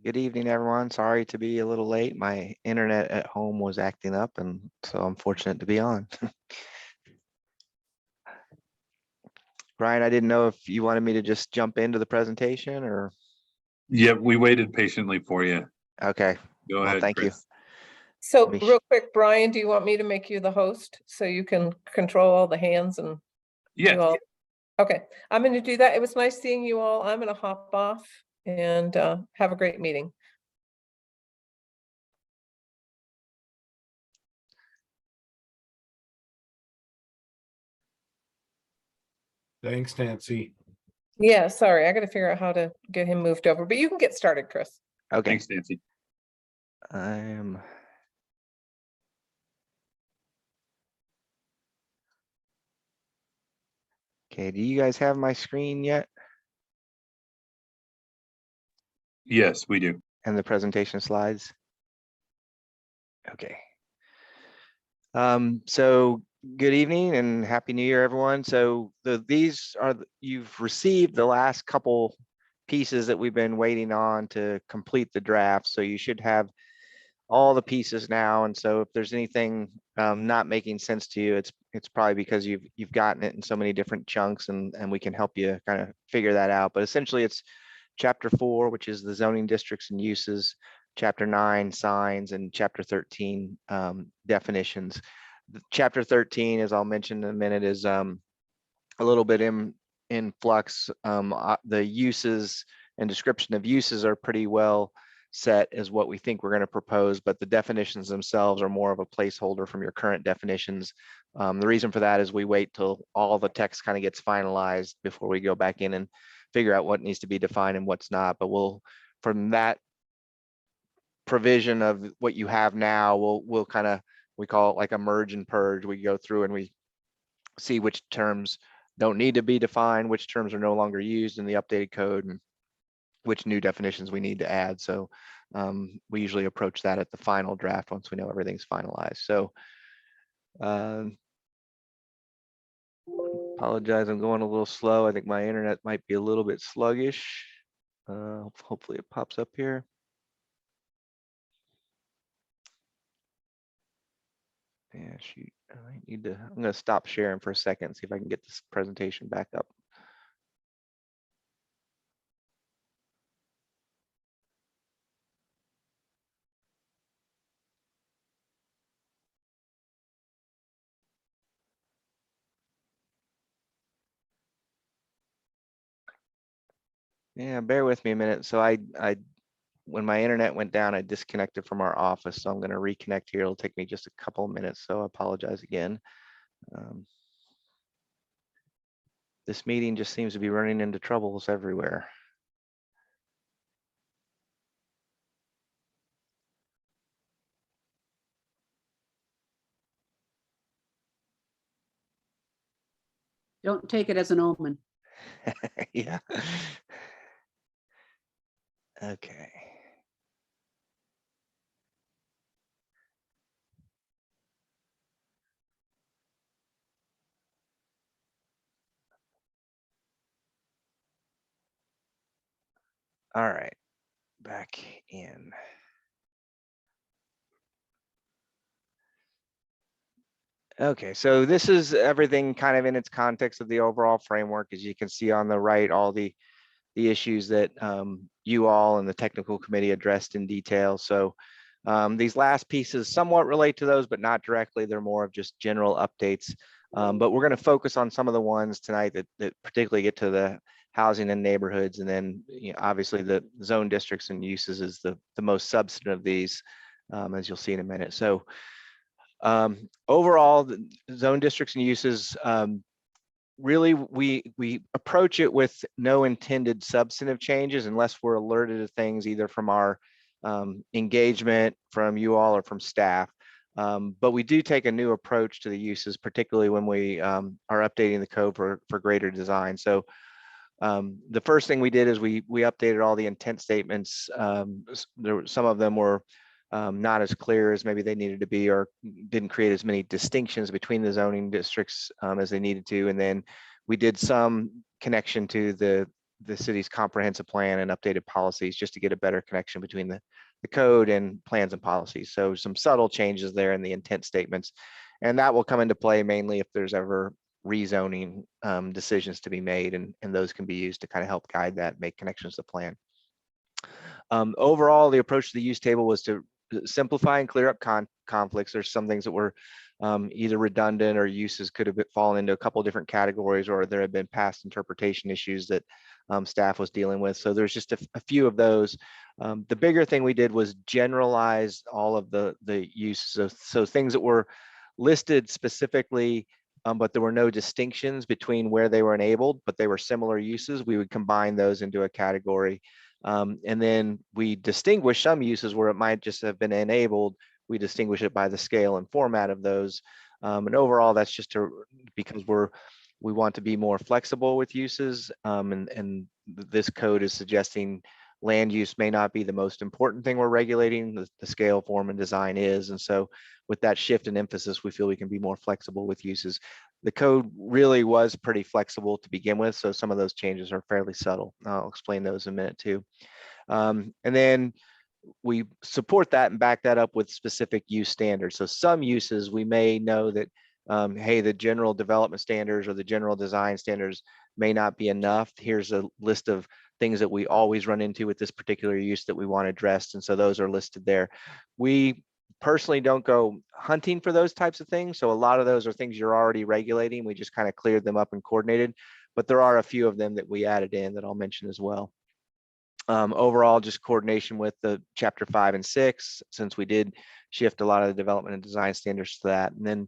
Good evening, everyone. Sorry to be a little late. My internet at home was acting up, and so I'm fortunate to be on. Brian, I didn't know if you wanted me to just jump into the presentation or. Yeah, we waited patiently for you. Okay. Go Well, ahead, thank you. Chris. So Let me real quick, Brian, do you want me to make you the host so you can control all the hands and do Yeah, all? Okay, I'm going to do that. It was nice seeing you all. I'm going to hop off and have a great meeting. Thanks, Nancy. Yeah, sorry, I got to figure out how to get him moved over, but you can get started, Chris. Okay. thanks, Nancy. I am. Okay. Do you guys have my screen yet? Yes, we do. And the presentation slides? Okay. So good evening and happy new year, everyone. So these are you've received the last couple pieces that we've been waiting on to complete the draft. So you should have all the pieces now. And so if there's anything not making sense to you, it's probably because you've gotten it in so many different chunks, and we can help you kind of figure that out. But essentially it's chapter 4, which is the zoning districts and uses, chapter 9 signs, and chapter 13 definitions. Chapter 13, as I'll mention in a minute, is a little bit in flux. The uses and description of uses are pretty well set as what we think we're going to propose, but the definitions themselves are more of a placeholder from your current definitions. The reason for that is we wait till all the text kind of gets finalized before we go back in and figure out what needs to be defined and what's not. But we'll, from that provision of what you have now, we'll kind of, we call it like a merge and purge. We go through and we see which terms don't need to be defined, which terms are no longer used in the updated code, and which new definitions we need to add. So we usually approach that at the final draft once we know everything's finalized. So apologize, I'm going a little slow. I think my internet might be a little bit sluggish. Hopefully it pops up here. Yeah, shoot. I need to, I'm going to stop sharing for a second, see if I can get this presentation back up. Yeah, bear with me a minute. So I when my internet went down, I disconnected from our office. So I'm going to reconnect here. It'll take me just a couple of minutes. So I apologize again. This meeting just seems to be running into troubles everywhere. Don't take it as an omen. Yeah. Okay. All right, back in. Okay, so this is everything kind of in its context of the overall framework. As you can see on the right, all the issues that you all and the technical committee addressed in detail. So these last pieces somewhat relate to those, but not directly. They're more of just general updates. But we're going to focus on some of the ones tonight that particularly get to the housing and neighborhoods. And then obviously the zone districts and uses is the most substantive of these, as you'll see in a minute. So overall, the zone districts and uses, really we approach it with no intended substantive changes unless we're alerted to things either from our engagement from you all or from staff. But we do take a new approach to the uses, particularly when we are updating the code for greater design. So the first thing we did is we updated all the intent statements. Some of them were not as clear as maybe they needed to be, or didn't create as many distinctions between the zoning districts as they needed to. And then we did some connection to the the city's comprehensive plan and updated policies just to get a better connection between the code and plans and policies. So some subtle changes there in the intent statements, and that will come into play mainly if there's ever rezoning decisions to be made, and those can be used to kind of help guide that, make connections to plan. Overall, the approach to the use table was to simplify and clear up conflicts. There's some things that were either redundant or uses could have fallen into a couple of different categories, or there have been past interpretation issues that staff was dealing with. So there's just a few of those. The bigger thing we did was generalize all of the uses. So things that were listed specifically, but there were no distinctions between where they were enabled, but they were similar uses. We would combine those into a category. And then we distinguish some uses where it might just have been enabled. We distinguish it by the scale and format of those. And overall, that's just because we want to be more flexible with uses. And this code is suggesting land use may not be the most important thing we're regulating. The scale, form, and design is. And so with that shift in emphasis, we feel we can be more flexible with uses. The code really was pretty flexible to begin with, so some of those changes are fairly subtle. I'll explain those in a minute too. And then we support that and back that up with specific use standards. So some uses we may know that, hey, the general development standards or the general design standards may not be enough. Here's a list of things that we always run into with this particular use that we want addressed. And so those are listed there. We personally don't go hunting for those types of things. So a lot of those are things you're already regulating. We just kind of cleared them up and coordinated, but there are a few of them that we added in that I'll mention as well. Overall, just coordination with the chapter 5 and 6, since we did shift a lot of the development and design standards to that. And then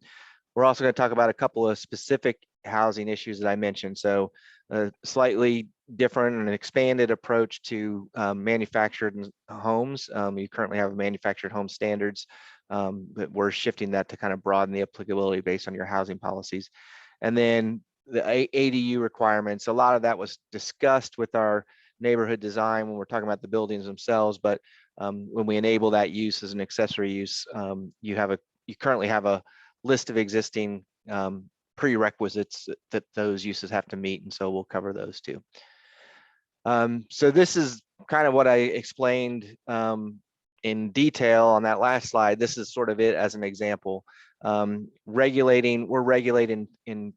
we're also going to talk about a couple of specific housing issues that I mentioned. So a slightly different and expanded approach to manufactured homes. You currently have manufactured home standards, but we're shifting that to kind of broaden the applicability based on your housing policies. And then the ADU requirements, a lot of that was discussed with our neighborhood design when we're talking about the buildings themselves, but when we enable that use as an accessory use, you currently have a list of existing prerequisites that those uses have to meet, and so we'll cover those too. So this is kind of what I explained in detail on that last slide. This is sort of it as an example. We're regulating in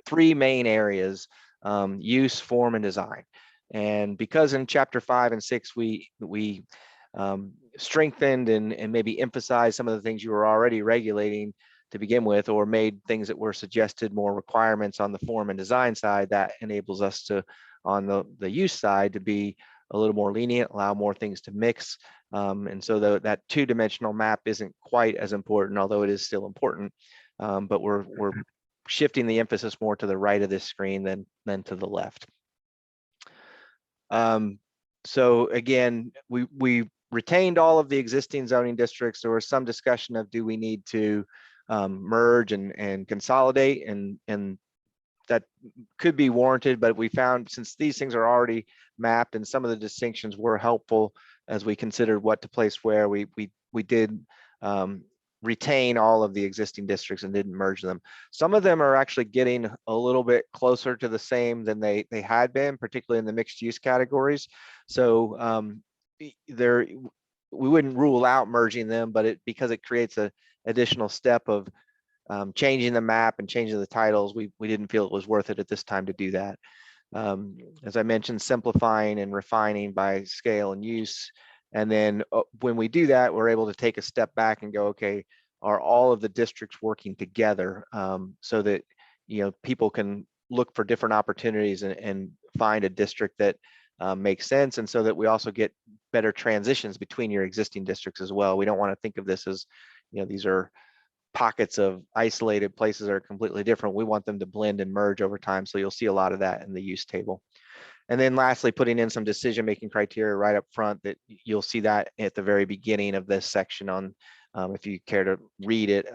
3 main areas: use, form, and design. And because in chapter 5 and 6 we strengthened and maybe emphasized some of the things you were already regulating to begin with, or made things that were suggested more requirements on the form and design side, that enables us to, on the use side, to be a little more lenient, allow more things to mix. And so that 2-dimensional map isn't quite as important, although it is still important. But we're shifting the emphasis more to the right of this screen than to the left. So again, we retained all of the existing zoning districts. There was some discussion of, do we need to merge and consolidate, and that could be warranted, but we found, since these things are already mapped and some of the distinctions were helpful as we considered what to place where, we did retain all of the existing districts and didn't merge them. Some of them are actually getting a little bit closer to the same than they had been, particularly in the mixed use categories. So we wouldn't rule out merging them, but because it creates a additional step of changing the map and changing the titles, we didn't feel it was worth it at this time to do that. As I mentioned, simplifying and refining by scale and use. And then when we do that, we're able to take a step back and go, okay, are all of the districts working together, so that people can look for different opportunities and find a district that makes sense, and so that we also get better transitions between your existing districts as well. We don't want to think of this as, these are pockets of isolated places that are completely different. We want them to blend and merge over time. So you'll see a lot of that in the use table. And then lastly, putting in some decision-making criteria right up front, that you'll see that at the very beginning of this section on, if you care to read it,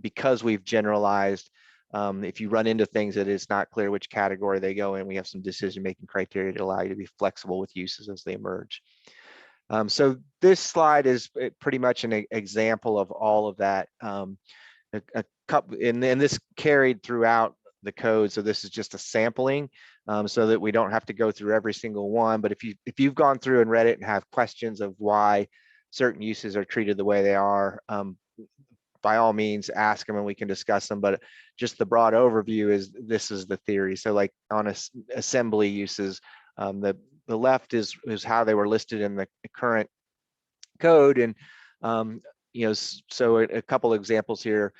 because we've generalized, if you run into things that it's not clear which category they go in, we have some decision-making criteria to allow you to be flexible with uses as they emerge. So this slide is pretty much an example of all of that. And this carried throughout the code. So this is just a sampling, so that we don't have to go through every single one. But if you've gone through and read it and have questions of why certain uses are treated the way they are, by all means ask them and we can discuss them. But just the broad overview is this is the theory. So like on assembly uses, the left is how they were listed in the current code. And so a couple examples here.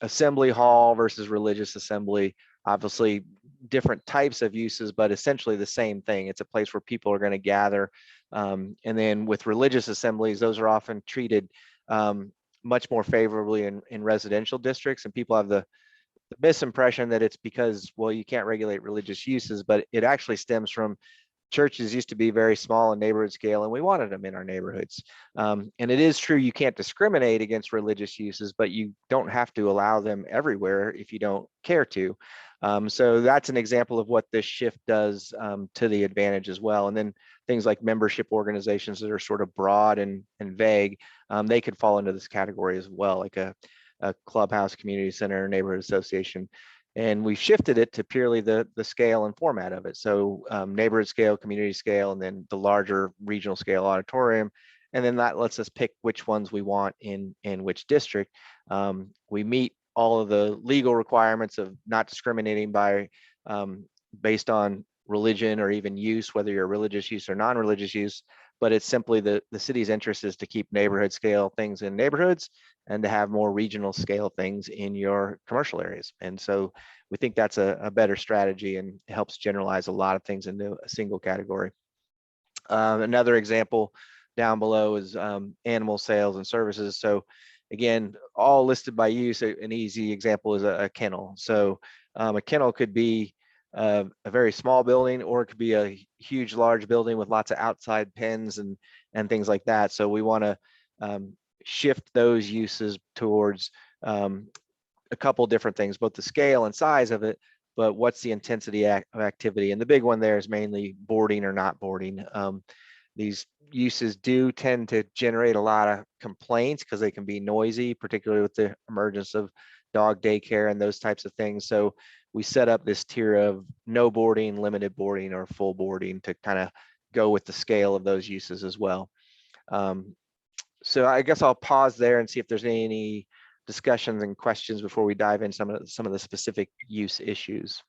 Assembly hall versus religious assembly, obviously different types of uses, but essentially the same thing. It's a place where people are going to gather. And then with religious assemblies, those are often treated much more favorably in residential districts, and people have the misimpression that it's because, well, you can't regulate religious uses, but it actually stems from churches used to be very small in neighborhood scale, and we wanted them in our neighborhoods. And it is true you can't discriminate against religious uses, but you don't have to allow them everywhere if you don't care to. So that's an example of what this shift does to the advantage as well. And then things like membership organizations that are sort of broad and vague, they could fall into this category as well, like a clubhouse, community center, neighborhood association. And we've shifted it to purely the scale and format of it. So neighborhood scale, community scale, and then the larger regional scale auditorium. And then that lets us pick which ones we want in which district. We meet all of the legal requirements of not discriminating by based on religion or even use, whether you're religious use or non-religious use. But it's simply the city's interest is to keep neighborhood scale things in neighborhoods and to have more regional scale things in your commercial areas. And so we think that's a better strategy and helps generalize a lot of things into a single category. Another example down below is animal sales and services. So again, all listed by use. An easy example is a kennel. So a kennel could be a very small building, or it could be a huge, large building with lots of outside pens and things like that. So we want to shift those uses towards a couple different things, both the scale and size of it, but what's the intensity of activity. And the big one there is mainly boarding or not boarding. These uses do tend to generate a lot of complaints because they can be noisy, particularly with the emergence of dog daycare and those types of things. So we set up this tier of no boarding, limited boarding, or full boarding to kind of go with the scale of those uses as well. So I guess I'll pause there and see if there's any discussions and questions before we dive in some of the specific use issues.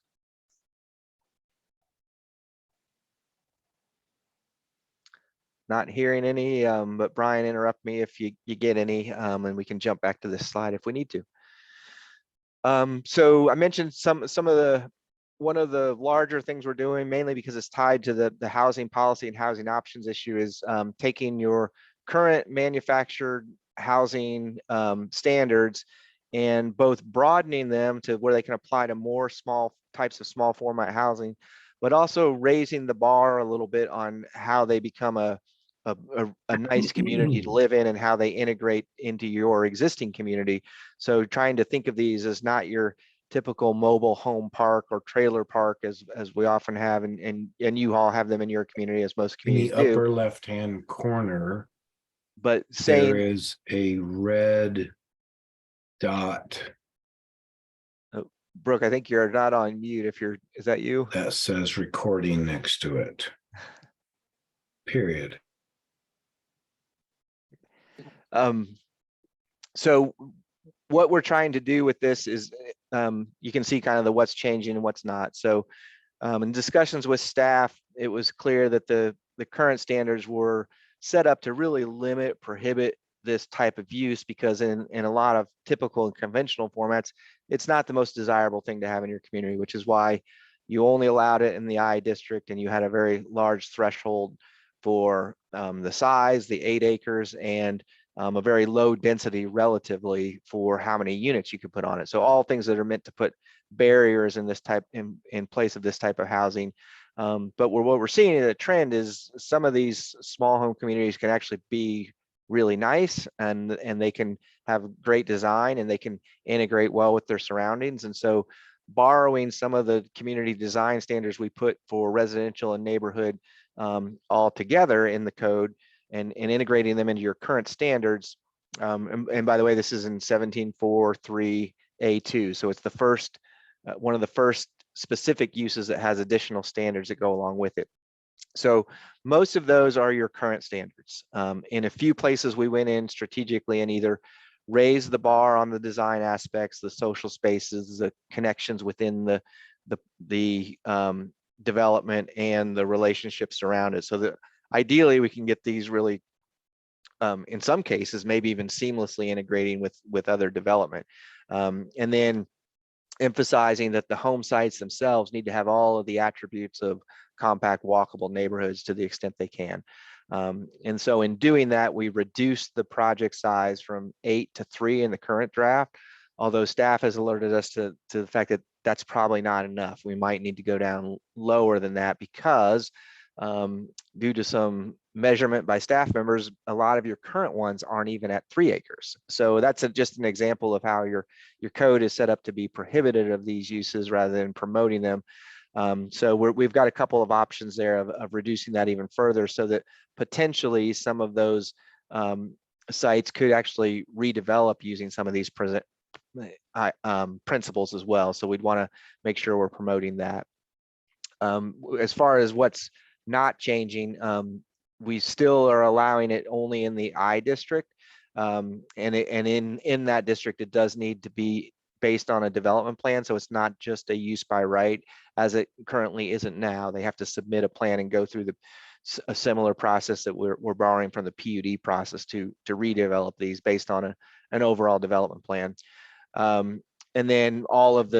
Not hearing any, but Brian, interrupt me if you get any, and we can jump back to this slide if we need to. So I mentioned one of the larger things we're doing, mainly because it's tied to the housing policy and housing options issue, is taking your current manufactured housing standards and both broadening them to where they can apply to more small types of small format housing, but also raising the bar a little bit on how they become a nice community to live in and how they integrate into your existing community. So trying to think of these as not your typical mobile home park or trailer park as we often have, and you all have them in your community, as most In the communities do. upper left-hand corner, But there saying, is a red dot Brooke, I think you're not on mute. Is that you? that says recording next to it. Period. So what we're trying to do with this is, you can see kind of the what's changing and what's not. So in discussions with staff, it was clear that the current standards were set up to really prohibit this type of use, because in a lot of typical and conventional formats, it's not the most desirable thing to have in your community, which is why you only allowed it in the I district, and you had a very large threshold for the size, the 8 acres, and a very low density relatively for how many units you could put on it. So all things that are meant to put barriers in this type in place of this type of housing. But what we're seeing in the trend is some of these small home communities can actually be really nice, and they can have great design, and they can integrate well with their surroundings. And so borrowing some of the community design standards we put for residential and neighborhood all together in the code, and integrating them into your current standards. And by the way, this is in 17.4.3A2. So it's the first one of the first specific uses that has additional standards that go along with it. So most of those are your current standards. In a few places we went in strategically and either raised the bar on the design aspects, the social spaces, the connections within the development and the relationships around it. So that ideally we can get these really, in some cases, maybe even seamlessly integrating with other development. And then emphasizing that the home sites themselves need to have all of the attributes of compact walkable neighborhoods to the extent they can. And so in doing that, we reduced the project size from 8 to 3 in the current draft, although staff has alerted us to the fact that that's probably not enough. We might need to go down lower than that because due to some measurement by staff members, a lot of your current ones aren't even at 3 acres. So that's just an example of how your code is set up to be prohibited of these uses rather than promoting them. So we've got a couple of options there of reducing that even further so that potentially some of those sites could actually redevelop using some of these principles as well. So we'd want to make sure we're promoting that. As far as what's not changing, we still are allowing it only in the I district. And in that district, it does need to be based on a development plan. So it's not just a use by right as it currently isn't now. They have to submit a plan and go through a similar process that we're borrowing from the PUD process to redevelop these based on an overall development plan. And then all of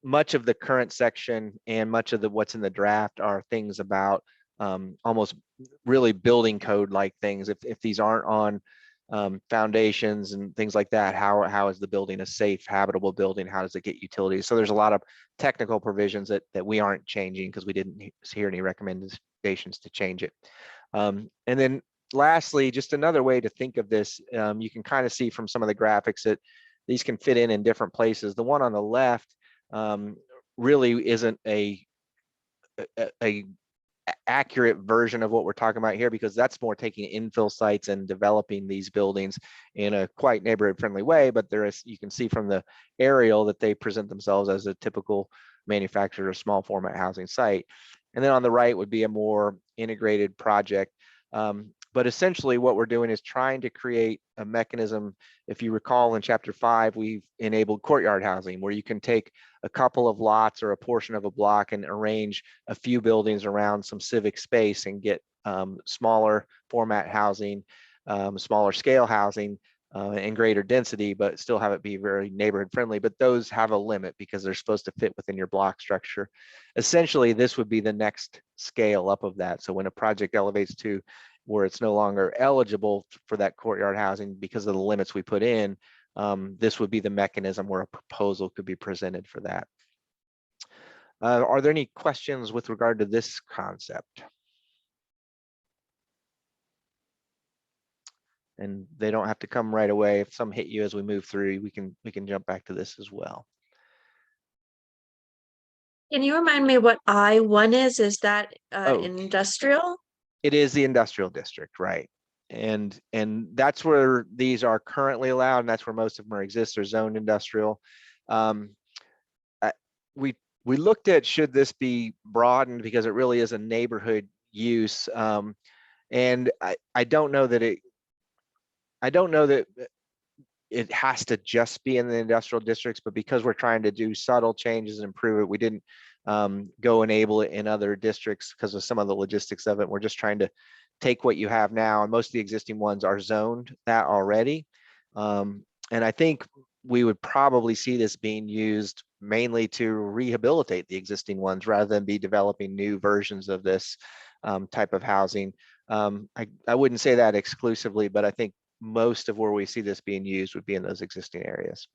much of the current section and much of what's in the draft are things about almost really building code like things. If these aren't on foundations and things like that, how is the building a safe, habitable building? How does it get utilities? So there's a lot of technical provisions that we aren't changing because we didn't hear any recommendations to change it. And then lastly, just another way to think of this, you can kind of see from some of the graphics that these can fit in different places. The one on the left really isn't a accurate version of what we're talking about here, because that's more taking infill sites and developing these buildings in a quite neighborhood friendly way. But you can see from the aerial that they present themselves as a typical manufactured or small format housing site. And then on the right would be a more integrated project. But essentially what we're doing is trying to create a mechanism. If you recall in chapter 5, we've enabled courtyard housing where you can take a couple of lots or a portion of a block and arrange a few buildings around some civic space and get smaller format housing, smaller scale housing, and greater density, but still have it be very neighborhood friendly. But those have a limit because they're supposed to fit within your block structure. Essentially, this would be the next scale up of that. So when a project elevates to where it's no longer eligible for that courtyard housing because of the limits we put in, this would be the mechanism where a proposal could be presented for that. Are there any questions with regard to this concept? And they don't have to come right away. If some hit you as we move through, we can jump back to this as well. Can you remind me what I-1 is? Is that Oh. industrial? It is the industrial district, right? And that's where these are currently allowed, and that's where most of them exist. They're zoned industrial. We looked at, should this be broadened, because it really is a neighborhood use. And I don't know that it has to just be in the industrial districts, but because we're trying to do subtle changes and improve it, we didn't go enable it in other districts because of some of the logistics of it. We're just trying to take what you have now, and most of the existing ones are zoned that already. And I think we would probably see this being used mainly to rehabilitate the existing ones rather than be developing new versions of this type of housing. I wouldn't say that exclusively, but I think most of where we see this being used would be in those existing areas.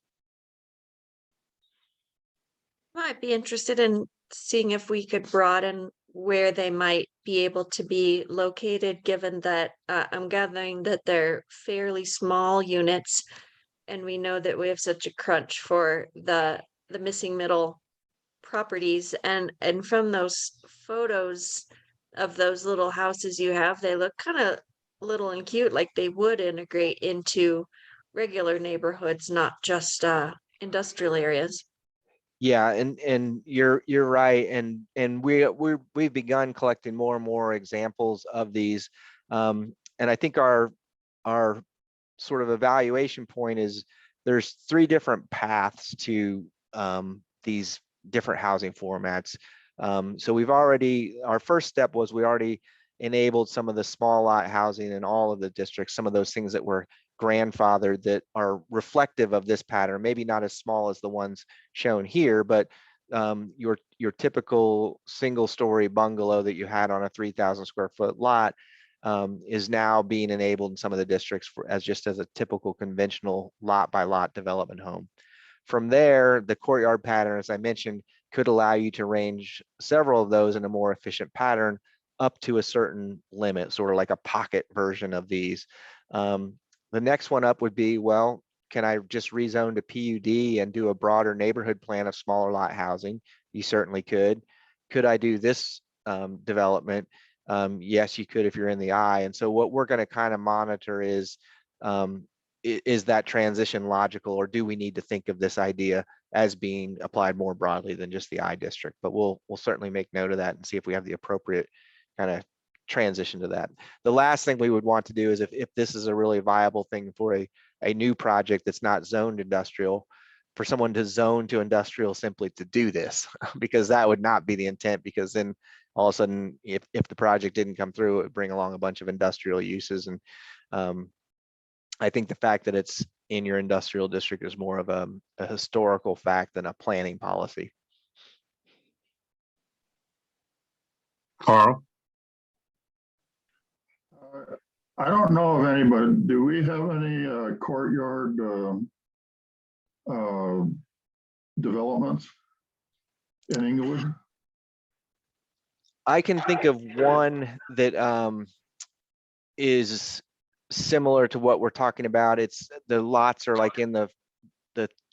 Might be interested in seeing if we could broaden where they might be able to be located, given that I'm gathering that they're fairly small units, and we know that we have such a crunch for the missing middle properties, and from those photos of those little houses you have, they look kind of little and cute, like they would integrate into regular neighborhoods, not just industrial areas. Yeah, and you're right, and we've begun collecting more and more examples of these, and I think our sort of evaluation point is there's 3 different paths to these different housing formats. So our first step was we already enabled some of the small lot housing in all of the districts, some of those things that were grandfathered that are reflective of this pattern, maybe not as small as the ones shown here, but your typical single story bungalow that you had on a 3,000 square foot lot is now being enabled in some of the districts as just as a typical conventional lot by lot development home. From there, the courtyard pattern, as I mentioned, could allow you to range several of those in a more efficient pattern up to a certain limit, sort of like a pocket version of these. The next one up would be, well, can I just rezone to PUD and do a broader neighborhood plan of smaller lot housing? You certainly could. Could I do this development? Yes, you could if you're in the eye. And so what we're going to kind of monitor is that transition logical, or do we need to think of this idea as being applied more broadly than just the I district? But we'll certainly make note of that and see if we have the appropriate kind of transition to that. The last thing we would want to do is if this is a really viable thing for a new project that's not zoned industrial, for someone to zone to industrial simply to do this, because that would not be the intent, because then all of a sudden, if the project didn't come through, it would bring along a bunch of industrial uses. And I think the fact that it's in your industrial district is more of a historical fact than a planning policy. Carl? I don't know of any, but do we have any courtyard developments in Inglewood? I can think of one that is similar to what we're talking about. It's the lots are like in the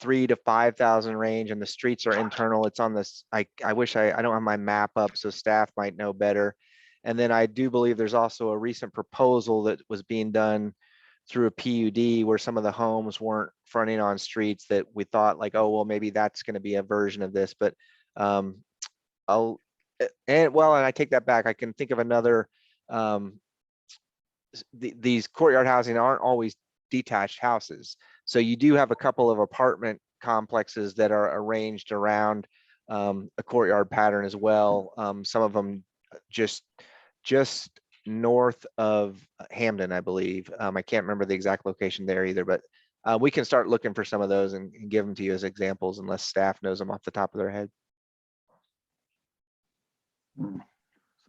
3,000 to 5,000 range, and the streets are internal. It's on this. I wish I don't have my map up, so staff might know better. And then I do believe there's also a recent proposal that was being done through a PUD where some of the homes weren't fronting on streets that we thought like, oh, well, maybe that's going to be a version of this. But and I take that back. I can think of another. These courtyard housing aren't always detached houses. So you do have a couple of apartment complexes that are arranged around a courtyard pattern as well. Some of them just north of Hamden, I believe. I can't remember the exact location there either, but we can start looking for some of those and give them to you as examples, unless staff knows them off the top of their head.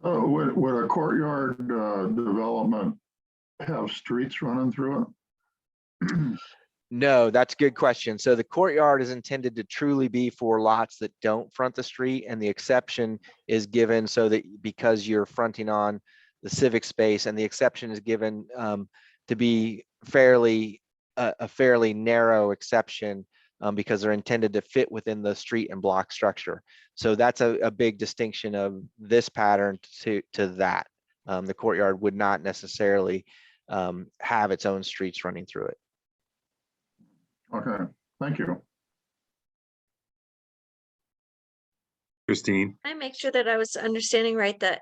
So would a courtyard development have streets running through it? No, that's a good question. So the courtyard is intended to truly be for lots that don't front the street, and the exception is given so that because you're fronting on the civic space, and the exception is given to be a fairly narrow exception because they're intended to fit within the street and block structure. So that's a big distinction of this pattern to that. The courtyard would not necessarily have its own streets running through it. Okay, thank you. Christine? I make sure that I was understanding right that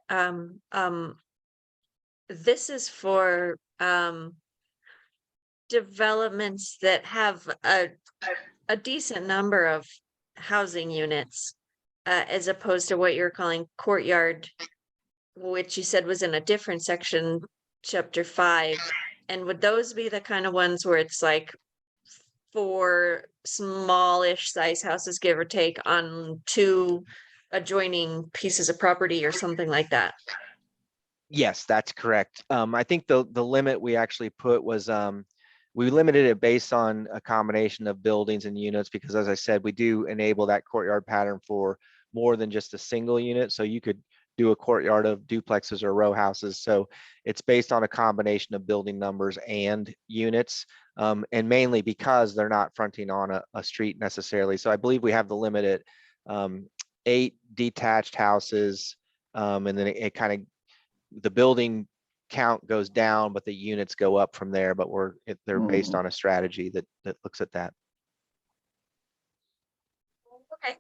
this is for developments that have a decent number of housing units, as opposed to what you're calling courtyard, which you said was in a different section, chapter 5. And would those be the kind of ones where it's like for smallish size houses, give or take, on 2 adjoining pieces of property or something like that? Yes, that's correct. I think the limit we actually put was we limited it based on a combination of buildings and units, because as I said, we do enable that courtyard pattern for more than just a single unit. So you could do a courtyard of duplexes or row houses. So it's based on a combination of building numbers and units, and mainly because they're not fronting on a street necessarily. So I believe we have the limit at 8 detached houses, and then it kind of, the building count goes down, but the units go up from there. But they're based on a strategy that looks at that.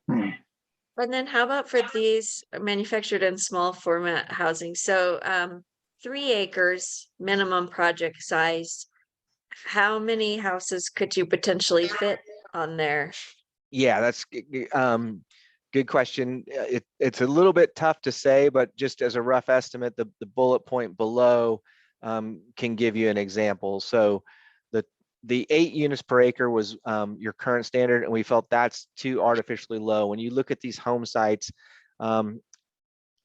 Hmm. And then how about for these manufactured and small format housing? So 3 acres minimum project size. How many houses could you potentially fit on there? Yeah, that's good question. It's a little bit tough to say, but just as a rough estimate, the bullet point below can give you an example. So the 8 units per acre was your current standard, and we felt that's too artificially low. When you look at these home sites,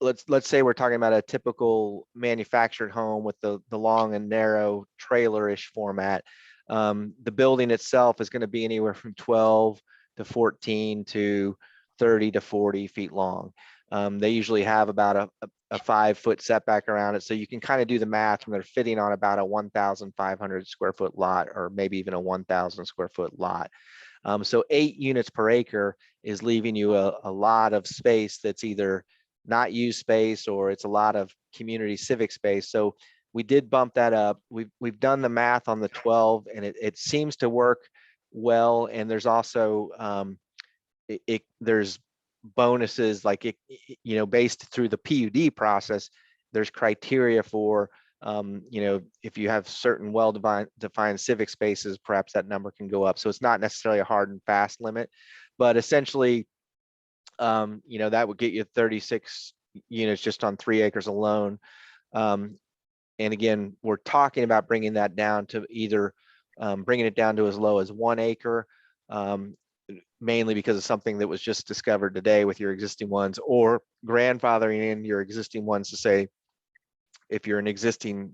let's say we're talking about a typical manufactured home with the long and narrow trailer-ish format. The building itself is going to be anywhere from 12 to 14 to 30 to 40 feet long. They usually have about a 5-foot setback around it. So you can kind of do the math when they're fitting on about a 1,500 square foot lot, or maybe even a 1,000 square foot lot. So 8 units per acre is leaving you a lot of space that's either not used space or it's a lot of community civic space. So we did bump that up. We've done the math on the 12, and it seems to work well. And there's also there's bonuses like based through the PUD process. There's criteria for if you have certain defined civic spaces, perhaps that number can go up. So it's not necessarily a hard and fast limit, but essentially that would get you 36 units just on 3 acres alone. And again, we're talking about bringing that down to either bringing it down to as low as 1 acre, mainly because of something that was just discovered today with your existing ones, or grandfathering in your existing ones to say, if you're an existing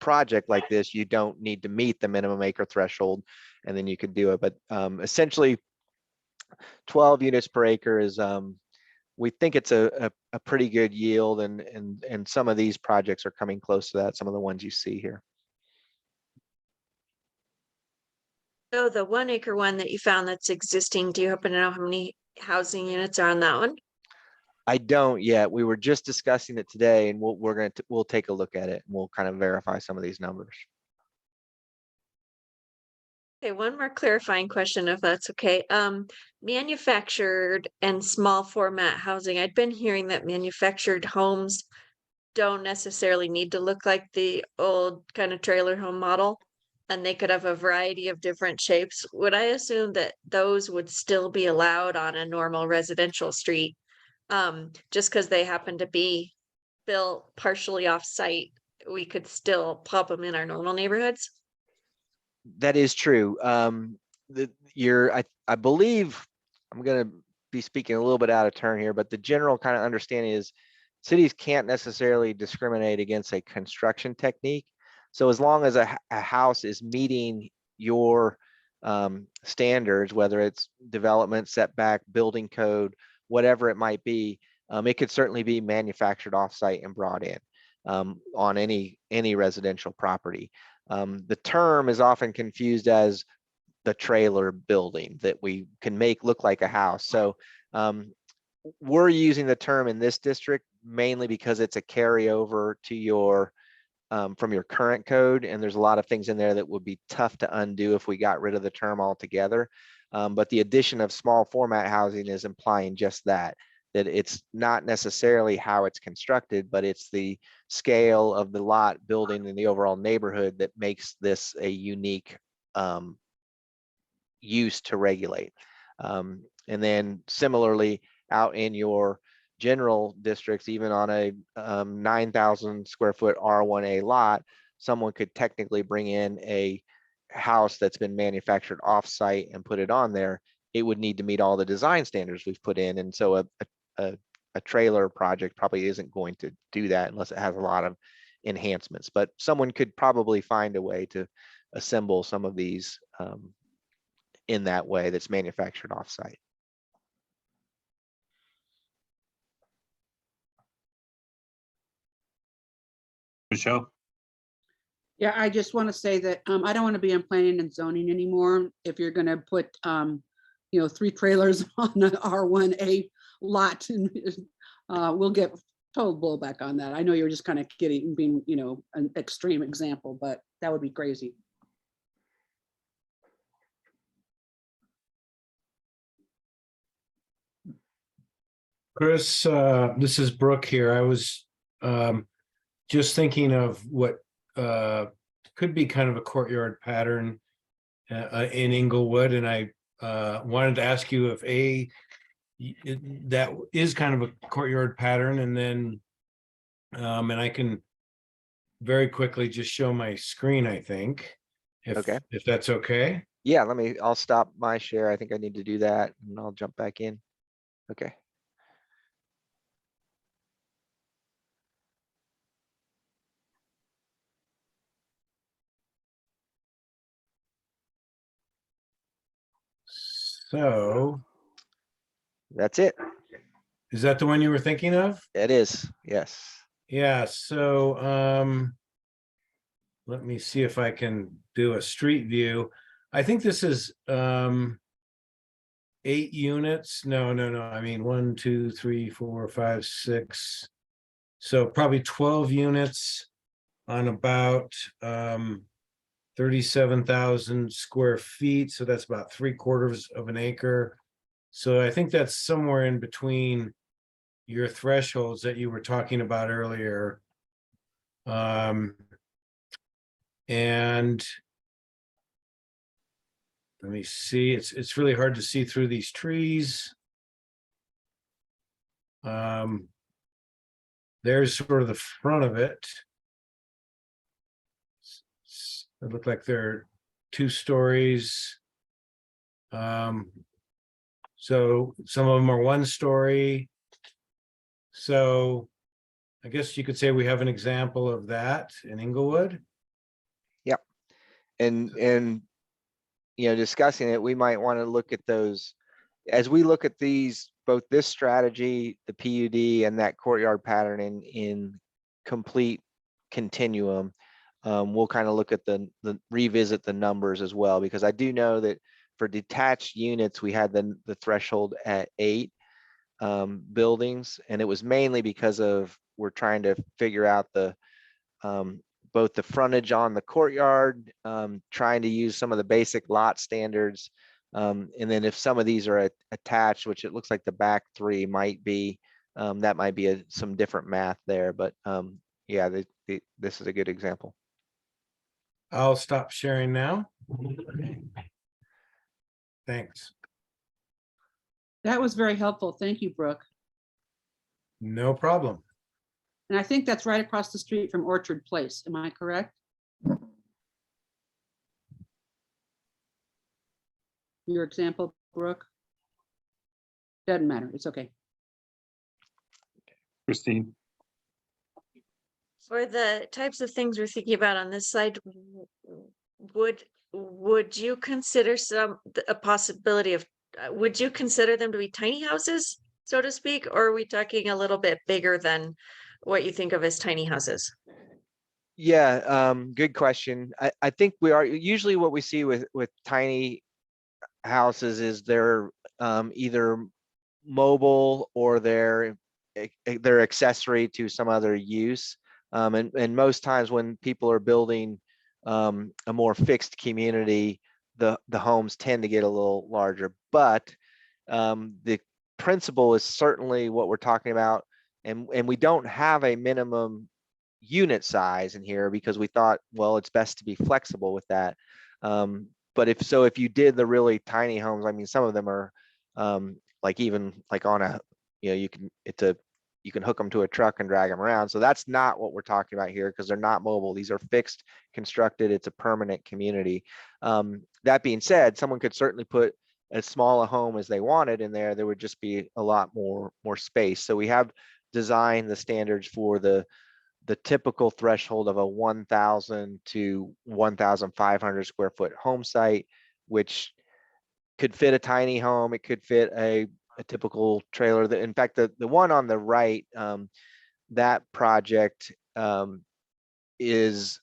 project like this, you don't need to meet the minimum acre threshold, and then you could do it. But essentially 12 units per acre is we think it's a pretty good yield, and some of these projects are coming close to that, some of the ones you see here. So the 1 acre one that you found that's existing, do you happen to know how many housing units are on that one? I don't yet. We were just discussing it today, and we'll take a look at it, and we'll kind of verify some of these numbers. Okay, one more clarifying question, if that's okay. Manufactured and small format housing. I'd been hearing that manufactured homes don't necessarily need to look like the old kind of trailer home model, and they could have a variety of different shapes. Would I assume that those would still be allowed on a normal residential street? Just because they happen to be built partially off-site, we could still pop them in our normal neighborhoods? That is true. I believe I'm going to be speaking a little bit out of turn here, but the general kind of understanding is cities can't necessarily discriminate against a construction technique. So as long as a house is meeting your standards, whether it's development, setback, building code, whatever it might be, it could certainly be manufactured offsite and brought in on any residential property. The term is often confused as the trailer building that we can make look like a house. So we're using the term in this district mainly because it's a carryover to your from your current code, and there's a lot of things in there that would be tough to undo if we got rid of the term altogether. But the addition of small format housing is implying just that it's not necessarily how it's constructed, but it's the scale of the lot building in the overall neighborhood that makes this a unique use to regulate. And then similarly, out in your general districts, even on a 9,000 square foot R1A lot, someone could technically bring in a house that's been manufactured off-site and put it on there. It would need to meet all the design standards we've put in, and so a trailer project probably isn't going to do that unless it has a lot of enhancements. But someone could probably find a way to assemble some of these in that way that's manufactured off-site. Michelle? Yeah, I just want to say that I don't want to be in planning and zoning anymore. If you're going to put, 3 trailers on an R1A lot, and we'll get total blowback on that. I know you're just kind of being, an extreme example, but that would be crazy. Chris, this is Brooke here. I was just thinking of what could be kind of a courtyard pattern in Inglewood, and I wanted to ask you if that is kind of a courtyard pattern, and then and I can very quickly just show my screen, I think, Okay. if that's okay. Yeah, I'll stop my share. I think I need to do that and I'll jump back in. Okay. So, That's it. is that the one you were thinking of? It is. Yes. Yeah, so let me see if I can do a street view. I think this is 8 units. No. I mean 1, 2, 3, 4, 5, 6. So probably 12 units on about 37,000 square feet. So that's about 3/4 of an acre. So I think that's somewhere in between your thresholds that you were talking about earlier. And let me see, it's really hard to see through these trees. There's sort of the front of it. It looked like they're 2 stories. So some of them are 1 story. So I guess you could say we have an example of that in Inglewood. And discussing it, we might want to look at those as we look at these, both this strategy, the PUD, and that courtyard pattern in complete continuum. We'll kind of look at the revisit the numbers as well, because I do know that for detached units, we had the threshold at 8 buildings, and it was mainly because of we're trying to figure out the both the frontage on the courtyard, trying to use some of the basic lot standards. And then if some of these are attached, which it looks like the back 3 might be, that might be some different math there. But yeah, this is a good example. I'll stop sharing now. Thanks. That was very helpful. Thank you, Brooke. No problem. And I think that's right across the street from Orchard Place. Am I correct? Your example, Brooke? Doesn't matter. It's okay. Christine, For the types of things we're thinking about on this side, would you consider a possibility of, would you consider them to be tiny houses, so to speak, or are we talking a little bit bigger than what you think of as tiny houses? Yeah, good question. I think we are usually what we see with tiny houses is they're either mobile or they're accessory to some other use. And most times when people are building a more fixed community, the homes tend to get a little larger. But the principle is certainly what we're talking about, and we don't have a minimum unit size in here because we thought, well, it's best to be flexible with that. But if you did the really tiny homes, I mean, some of them are like even like on a, you can hook them to a truck and drag them around. So that's not what we're talking about here, because they're not mobile. These are fixed, constructed. It's a permanent community. That being said, someone could certainly put as small a home as they wanted in there. There would just be a lot more space. So we have designed the standards for the typical threshold of a 1,000 to 1,500 square foot home site, which could fit a tiny home. It could fit a typical trailer. In fact, the one on the right, that project is,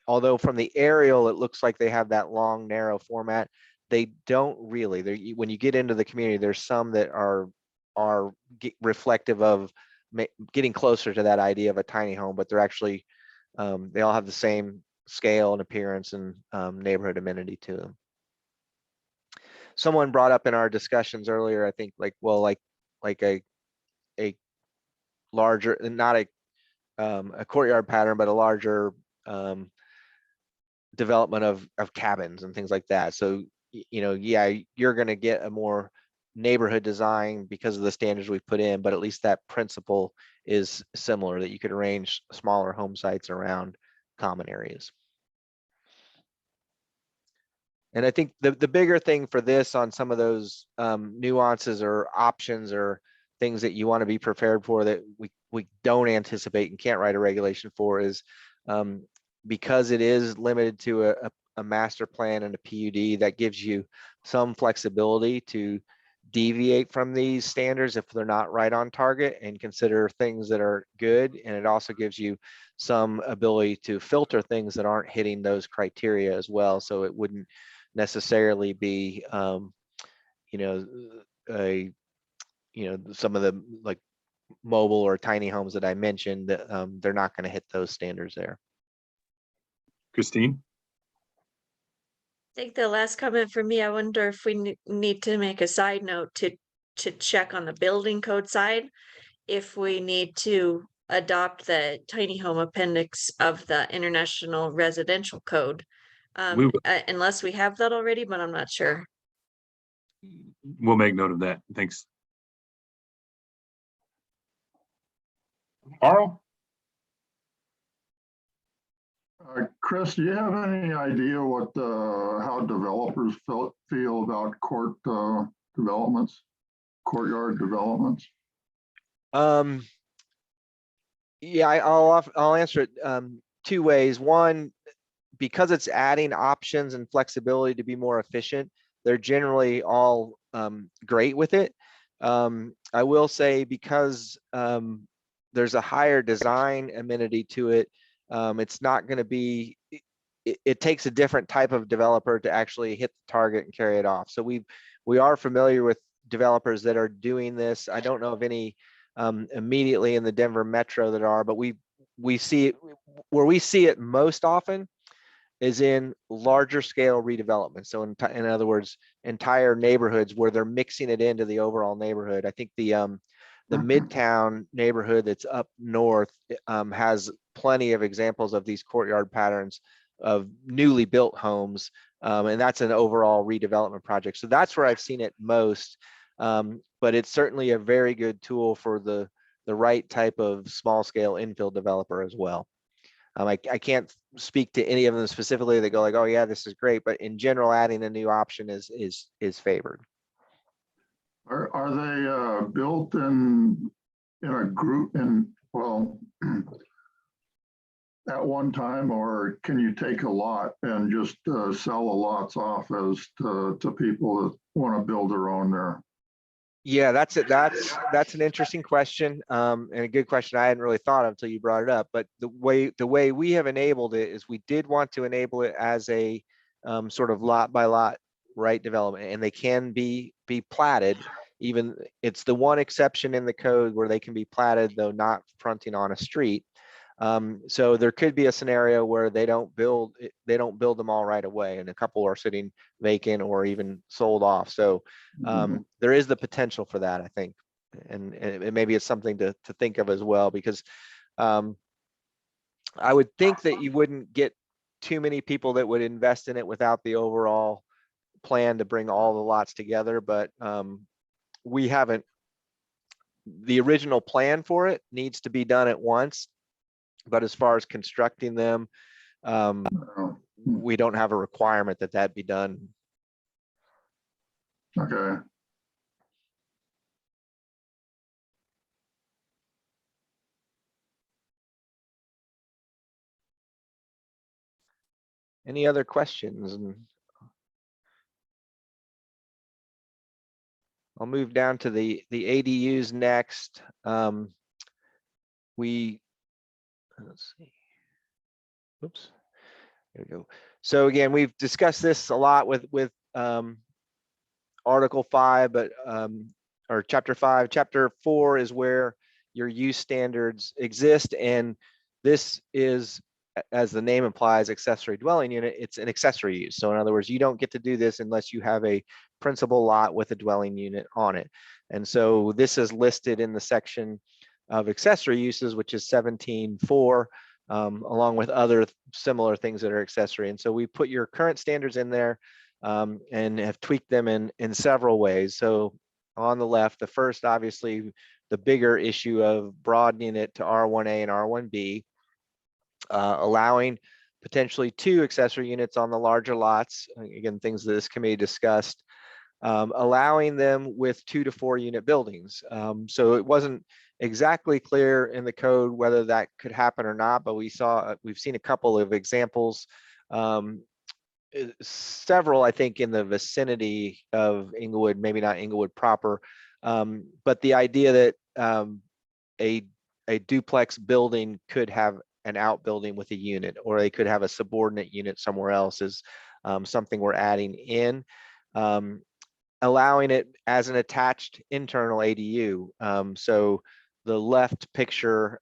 although from the aerial it looks like they have that long narrow format, they don't really. When you get into the community, there's some that are reflective of getting closer to that idea of a tiny home, but they're actually they all have the same scale and appearance and neighborhood amenity to them. Someone brought up in our discussions earlier, I think, like a larger, not a courtyard pattern, but a larger development of cabins and things like that. So, you know, yeah, you're going to get a more neighborhood design because of the standards we put in, but at least that principle is similar, that you could arrange smaller home sites around common areas. And I think the bigger thing for this on some of those nuances or options or things that you want to be prepared for that we don't anticipate and can't write a regulation for is because it is limited to a master plan and a PUD, that gives you some flexibility to deviate from these standards if they're not right on target and consider things that are good. And it also gives you some ability to filter things that aren't hitting those criteria as well. So it wouldn't necessarily be, you know, some of the like mobile or tiny homes that I mentioned, that they're not going to hit those standards there. Christine? I think the last comment for me, I wonder if we need to make a side note to check on the building code side, if we need to adopt the tiny home appendix of the International Residential Code. We will. Unless we have that already, but I'm not sure. We'll make note of that. Thanks. Carl? Chris, do you have any idea what, how developers feel about developments, courtyard developments? Yeah, I'll answer it two ways. One, because it's adding options and flexibility to be more efficient, they're generally all great with it. I will say, because there's a higher design amenity to it, it's not going to be, it takes a different type of developer to actually hit the target and carry it off. So we are familiar with developers that are doing this. I don't know of any immediately in the Denver metro that are, but we see it where we see it most often is in larger scale redevelopment. So in other words, entire neighborhoods where they're mixing it into the overall neighborhood. I think the Midtown neighborhood that's up north has plenty of examples of these courtyard patterns of newly built homes, and that's an overall redevelopment project. So that's where I've seen it most, but it's certainly a very good tool for the right type of small scale infill developer as well. I can't speak to any of them specifically that go like, oh yeah, this is great, but in general, adding a new option is favored. Are they built in a group well, at one time, or can you take a lot and just sell the lots off as to people that want to build their own there? Yeah, that's it. That's an interesting question, and a good question I hadn't really thought of until you brought it up. But the way we have enabled it is we did want to enable it as a sort of lot by lot right development, and they can be platted. Even it's the one exception in the code where they can be platted, though not fronting on a street. So there could be a scenario where they don't build them all right away, and a couple are sitting vacant or even sold off. So there is the potential for that, I think, and maybe it's something to think of as well, because I would think that you wouldn't get too many people that would invest in it without the overall plan to bring all the lots together. But we haven't. The original plan for it needs to be done at once. But as far as constructing them, we don't have a requirement that be done. Okay. Any other questions? And I'll move down to the ADUs next. Let's see. Oops. There we go. So again, we've discussed this a lot with Article 5, but or Chapter 5. Chapter 4 is where your use standards exist, and this is, as the name implies, accessory dwelling unit. It's an accessory use. So in other words, you don't get to do this unless you have a principal lot with a dwelling unit on it. And so this is listed in the section of accessory uses, which is 17.4, along with other similar things that are accessory. And so we put your current standards in there and have tweaked them in several ways. So on the left, the first, obviously, the bigger issue of broadening it to R1A and R1B, allowing potentially 2 accessory units on the larger lots. Again, things that this committee discussed, allowing them with 2 to 4 unit buildings. So it wasn't exactly clear in the code whether that could happen or not, but we've seen a couple of examples, several, I think, in the vicinity of Inglewood, maybe not Inglewood proper, but the idea that a duplex building could have an outbuilding with a unit, or they could have a subordinate unit somewhere else, is something we're adding in. Allowing it as an attached internal ADU. So the left picture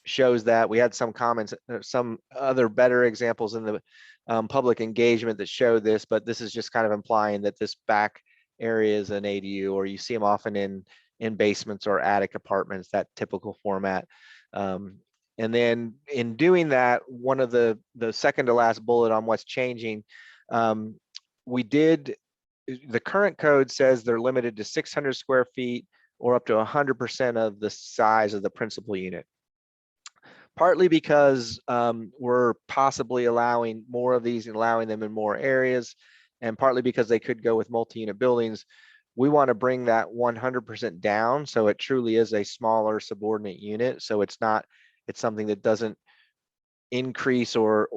shows that. We had some comments, some other better examples in the public engagement that show this, but this is just kind of implying that this back area is an ADU, or you see them often in basements or attic apartments, that typical format. And then in doing that, one of the second to last bullet on what's changing, the current code says they're limited to 600 square feet or up to 100% of the size of the principal unit. Partly because we're possibly allowing more of these and allowing them in more areas, and partly because they could go with multi-unit buildings. We want to bring that 100% down, so it truly is a smaller subordinate unit. So it's something that doesn't increase or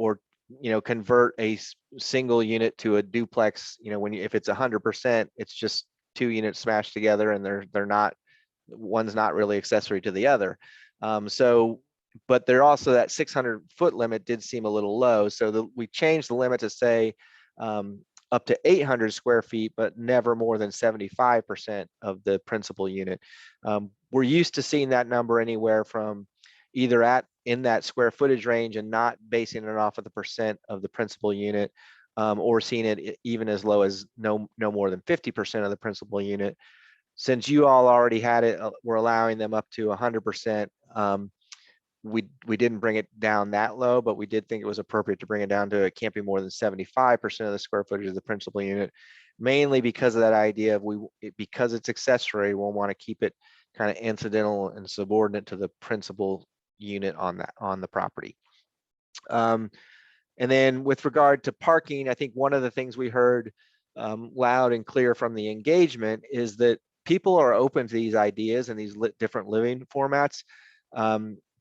convert a single unit to a duplex. If it's 100%, it's just 2 units smashed together, and they're not, one's not really accessory to the other. But they're also, that 600-foot limit did seem a little low. So we changed the limit to say up to 800 square feet, but never more than 75% of the principal unit. We're used to seeing that number anywhere from either in that square footage range and not basing it off of the percent of the principal unit, or seeing it even as low as no more than 50% of the principal unit. Since you all already had it, we're allowing them up to 100%. We didn't bring it down that low, but we did think it was appropriate to bring it down to, it can't be more than 75% of the square footage of the principal unit, mainly because of that idea of because it's accessory, we'll want to keep it kind of incidental and subordinate to the principal unit on the property. And then with regard to parking, I think one of the things we heard loud and clear from the engagement is that people are open to these ideas and these different living formats,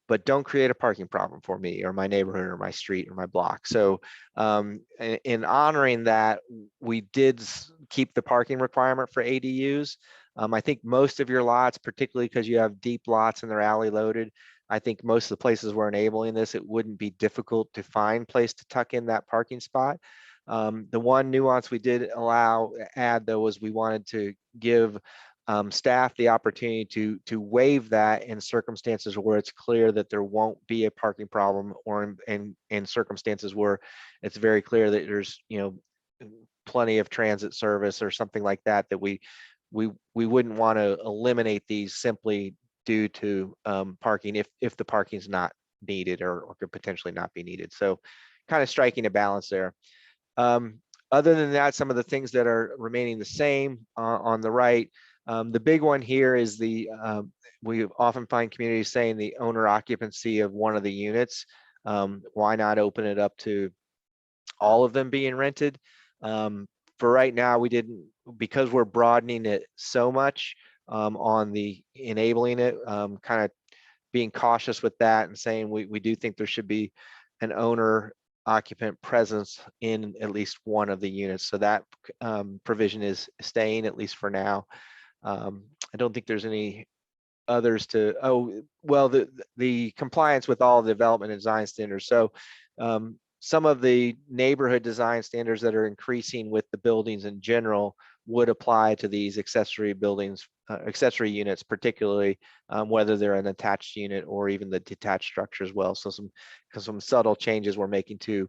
but don't create a parking problem for me or my neighborhood or my street or my block. So in honoring that, we did keep the parking requirement for ADUs. I think most of your lots, particularly because you have deep lots and they're alley loaded, I think most of the places we're enabling this, it wouldn't be difficult to find place to tuck in that parking spot. The one nuance we did add though, was we wanted to give staff the opportunity to waive that in circumstances where it's clear that there won't be a parking problem, or in circumstances where it's very clear that there's plenty of transit service or something like that, that we wouldn't want to eliminate these simply due to parking if the parking's not needed or could potentially not be needed. So kind of striking a balance there. Other than that, some of the things that are remaining the same on the right. The big one here is we often find communities saying the owner occupancy of one of the units. Why not open it up to all of them being rented? For right now, we didn't, because we're broadening it so much on the enabling it, kind of being cautious with that and saying we do think there should be an owner occupant presence in at least one of the units. So that provision is staying, at least for now. I don't think there's any others the compliance with all the development and design standards. So some of the neighborhood design standards that are increasing with the buildings in general would apply to these accessory buildings, accessory units, particularly whether they're an attached unit or even the detached structure as well. So some subtle changes we're making to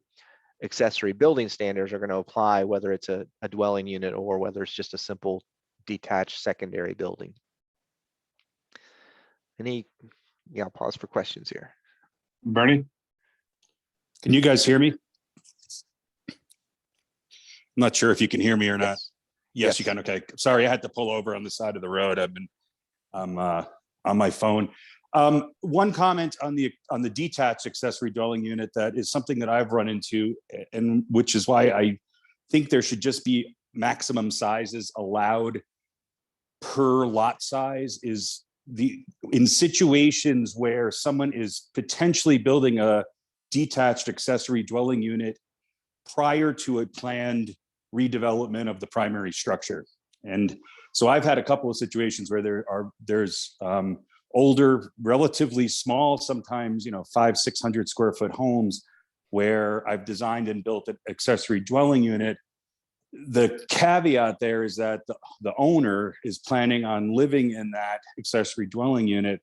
accessory building standards are going to apply whether it's a dwelling unit or whether it's just a simple detached secondary building. I'll pause for questions here. Bernie? Can you guys hear me? I'm not sure if you can hear me or not. Yes, you Yes. can. Okay. Sorry, I had to pull over on the side of the road. I'm on my phone. One comment on the detached accessory dwelling unit, that is something that I've run into, and which is why I think there should just be maximum sizes allowed per lot size, is in situations where someone is potentially building a detached accessory dwelling unit prior to a planned redevelopment of the primary structure. And so I've had a couple of situations where there's older, relatively small, sometimes 500-600 square foot homes where I've designed and built an accessory dwelling unit. The caveat there is that the owner is planning on living in that accessory dwelling unit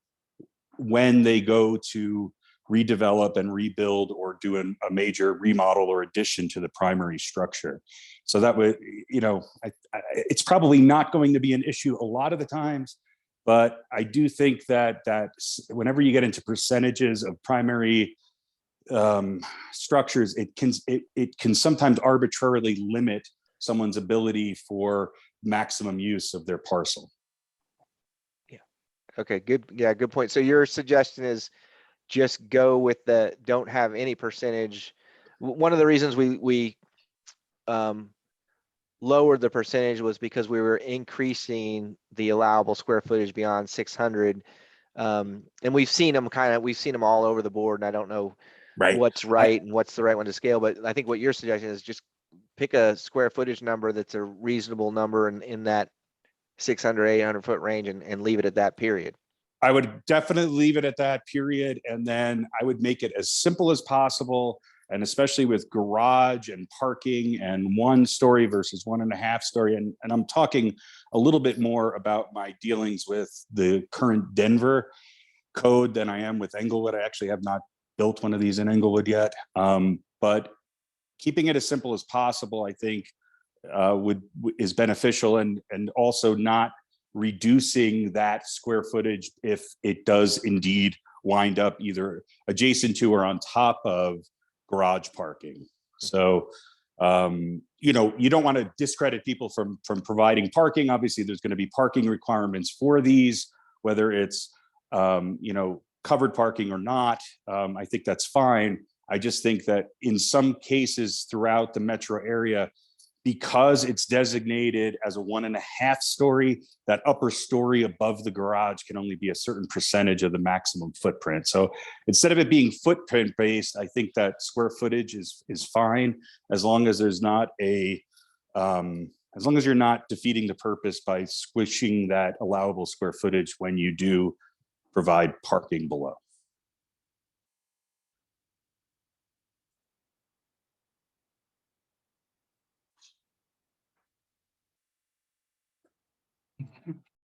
when they go to redevelop and rebuild or do a major remodel or addition to the primary structure. So that would, it's probably not going to be an issue a lot of the times, but I do think that whenever you get into percentages of primary structures, it can sometimes arbitrarily limit someone's ability for maximum use of their parcel. Okay, good. Yeah, good point. So your suggestion is just go with don't have any percentage. One of the reasons we lowered the percentage was because we were increasing the allowable square footage beyond 600. And we've seen them all over the board, and I don't know what's right and what's the right one to scale, but I think what you're suggesting is just pick a square footage number that's a reasonable number in that 600, 800 foot range and leave it at that, period. I would definitely leave it at that, period. And then I would make it as simple as possible. And especially with garage and parking and 1 story versus 1.5 story. And I'm talking a little bit more about my dealings with the current Denver code than I am with Englewood. I actually have not built one of these in Englewood yet. But keeping it as simple as possible, I think is beneficial, and also not reducing that square footage if it does indeed wind up either adjacent to or on top of garage parking. So you don't want to discredit people from providing parking. Obviously there's going to be parking requirements for these, whether it's covered parking or not. I think that's fine. I just think that in some cases throughout the metro area, because it's designated as a 1.5 story, that upper story above the garage can only be a certain percentage of the maximum footprint. So instead of it being footprint based, I think that square footage is fine, as long as there's not as long as you're not defeating the purpose by squishing that allowable square footage when you do provide parking below.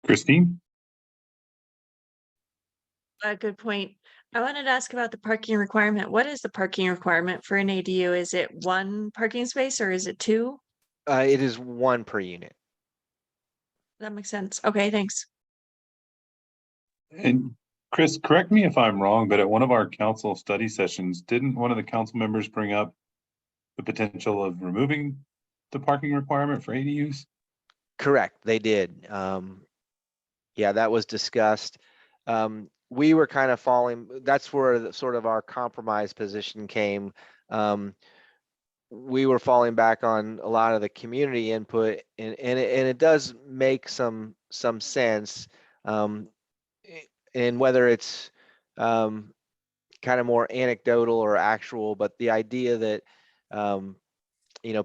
Christine? Good point. I wanted to ask about the parking requirement. What is the parking requirement for an ADU? Is it 1 parking space or is it 2? It is 1 per unit. That makes sense. Okay, thanks. And Chris, correct me if I'm wrong, but at one of our council study sessions, didn't one of the council members bring up the potential of removing the parking requirement for ADUs? Correct, they did. Yeah, that was discussed. We were kind of that's where sort of our compromise position came. We were falling back on a lot of the community input, and it does make some sense. And whether it's kind of more anecdotal or actual, but the idea that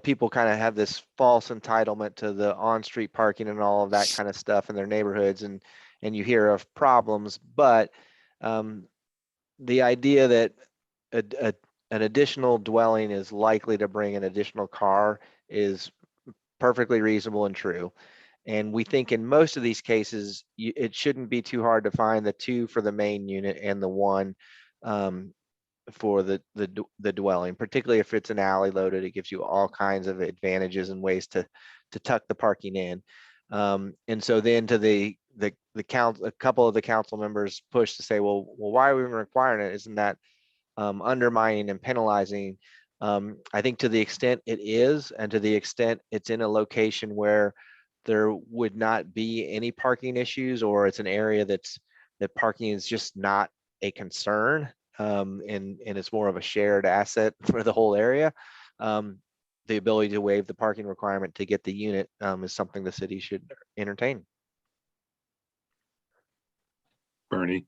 people kind of have this false entitlement to the on-street parking and all of that kind of stuff in their neighborhoods, and you hear of problems, but the idea that an additional dwelling is likely to bring an additional car is perfectly reasonable and true. And we think in most of these cases, it shouldn't be too hard to find the 2 for the main unit and the 1 for the dwelling, particularly if it's an alley loaded. It gives you all kinds of advantages and ways to tuck the parking in. And so then to the a couple of the council members pushed to say, well, why are we even requiring it? Isn't that undermining and penalizing? I think to the extent it is, and to the extent it's in a location where there would not be any parking issues, or it's an area that parking is just not a concern, and it's more of a shared asset for the whole area. The ability to waive the parking requirement to get the unit is something the city should entertain. Bernie,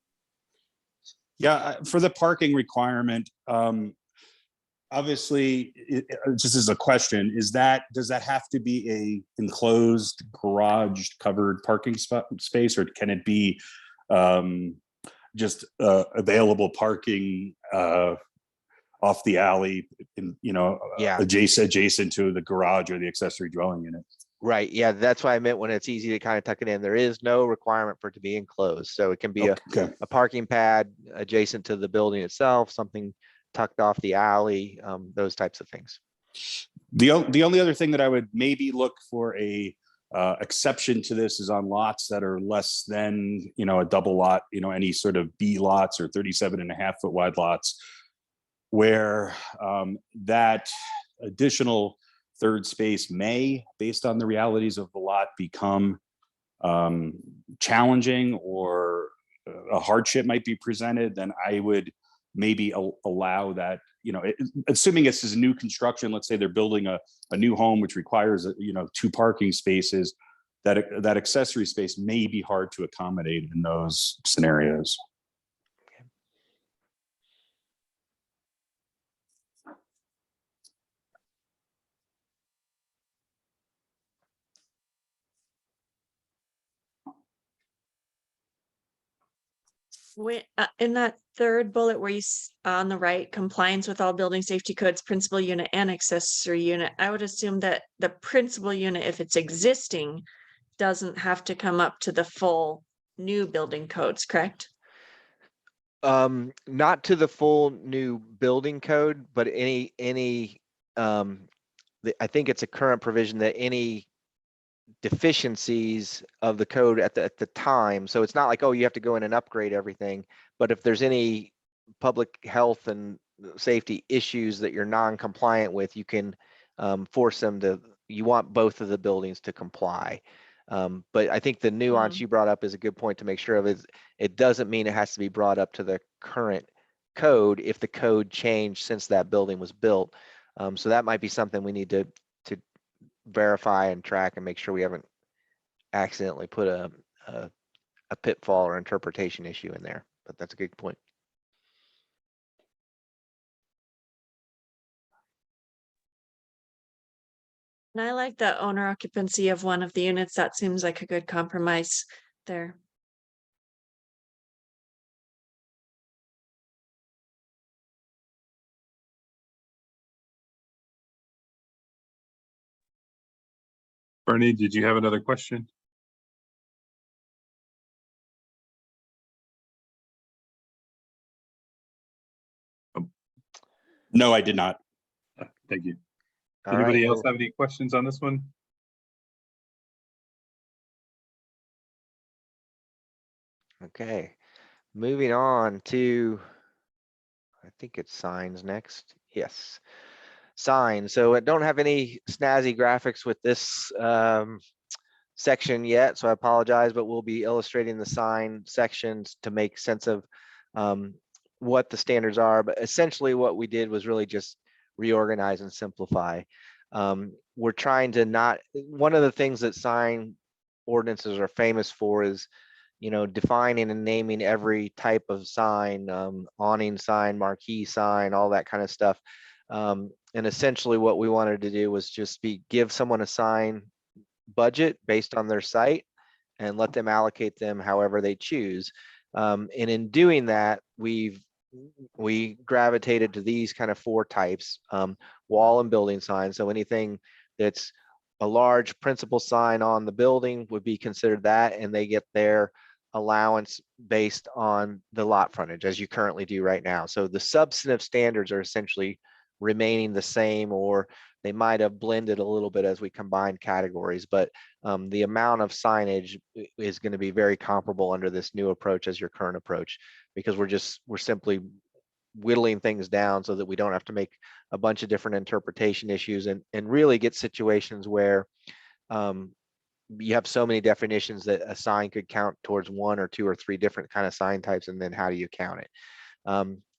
Yeah, for the parking requirement, obviously, just as a question, does that have to be a enclosed garage covered parking space, or can it be just available parking off the alley, Yeah. adjacent to the garage or the accessory dwelling unit? Right. Yeah, that's what I meant when it's easy to kind of tuck it in. There is no requirement for it to be enclosed. So it can be Okay. a parking pad adjacent to the building itself, something tucked off the alley, those types of things. The only other thing that I would maybe look for a exception to this is on lots that are less than, a double lot, any sort of B lots or 37.5 foot wide lots, where that additional third space may, based on the realities of the lot, become challenging, or a hardship might be presented. Then I would maybe allow that, assuming this is new construction. Let's say they're building a new home which requires 2 parking spaces, that accessory space may be hard to accommodate in those scenarios. In that third bullet where on the right, compliance with all building safety codes, principal unit and accessory unit, I would assume that the principal unit, if it's existing, doesn't have to come up to the full new building codes, correct? Not to the full new building code, but I think it's a current provision that any deficiencies of the code at the time. So it's not like, oh, you have to go in and upgrade everything, but if there's any public health and safety issues that you're non-compliant with, you can force them to, you want both of the buildings to comply. But I think the nuance you brought up is a good point to make sure of. Is it doesn't mean it has to be brought up to the current code if the code changed since that building was built. So that might be something we need to verify and track and make sure we haven't accidentally put a pitfall or interpretation issue in there. But that's a good point. And I like the owner occupancy of one of the units. That seems like a good compromise there. Bernie, did you have another question? No, I did not. Thank you. All Anybody right, else well, have any questions on this one? okay, moving on to, I think it's signs next. Yes, signs. So I don't have any snazzy graphics with this section yet, so I apologize, but we'll be illustrating the sign sections to make sense of what the standards are. But essentially what we did was really just reorganize and simplify. We're trying to not, one of the things that sign ordinances are famous for is, defining and naming every type of sign, awning sign, marquee sign, all that kind of stuff. And essentially what we wanted to do was just give someone a sign budget based on their site and let them allocate them however they choose. And in doing that, we gravitated to these kind of 4 types: wall and building signs. So anything that's a large principal sign on the building would be considered that, and they get their allowance based on the lot frontage, as you currently do right now. So the substantive standards are essentially remaining the same, or they might have blended a little bit as we combined categories, but the amount of signage is going to be very comparable under this new approach as your current approach, because we're simply whittling things down so that we don't have to make a bunch of different interpretation issues and really get situations where you have so many definitions that a sign could count towards 1 or 2 or 3 different kind of sign types, and then how do you count it?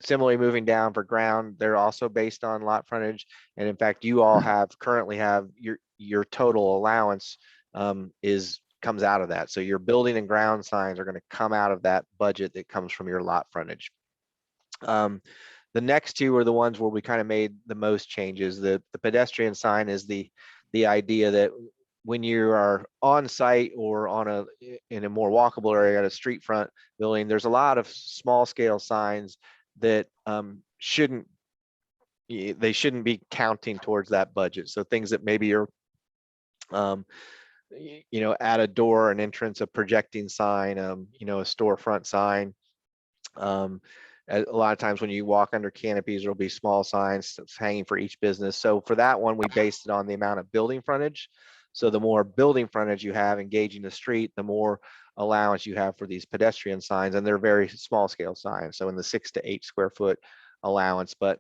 Similarly, moving down for ground, they're also based on lot frontage, and in fact, you all currently have your total allowance comes out of that. So your building and ground signs are going to come out of that budget that comes from your lot frontage. The next two are the ones where we kind of made the most changes. The pedestrian sign is the idea that when you are on site or in a more walkable area at a street front building, there's a lot of small scale signs that shouldn't be counting towards that budget. So things that maybe are at a door, an entrance, a projecting sign, a storefront sign. A lot of times when you walk under canopies, there'll be small signs that's hanging for each business. So for that one, we based it on the amount of building frontage. So the more building frontage you have engaging the street, the more allowance you have for these pedestrian signs, and they're very small scale signs. So in the 6 to 8 square foot allowance, but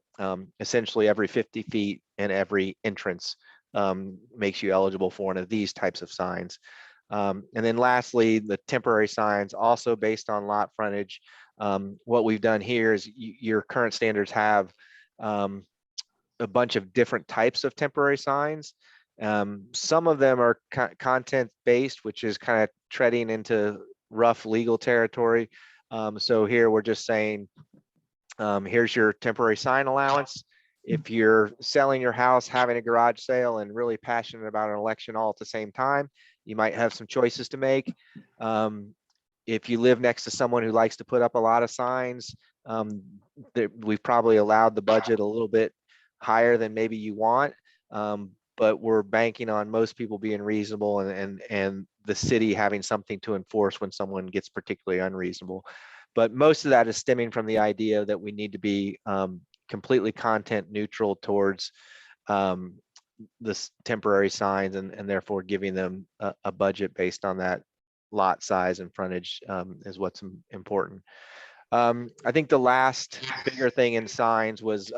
essentially every 50 feet and every entrance makes you eligible for one of these types of signs. And then lastly, the temporary signs, also based on lot frontage. What we've done here is your current standards have a bunch of different types of temporary signs. Some of them are content based, which is kind of treading into rough legal territory. So here we're just saying, here's your temporary sign allowance. If you're selling your house, having a garage sale, and really passionate about an election all at the same time, you might have some choices to make. If you live next to someone who likes to put up a lot of signs, we've probably allowed the budget a little bit higher than maybe you want, but we're banking on most people being reasonable and the city having something to enforce when someone gets particularly unreasonable. But most of that is stemming from the idea that we need to be completely content neutral towards this temporary signs, and therefore giving them a budget based on that lot size and frontage is what's important. I think the last bigger thing in signs was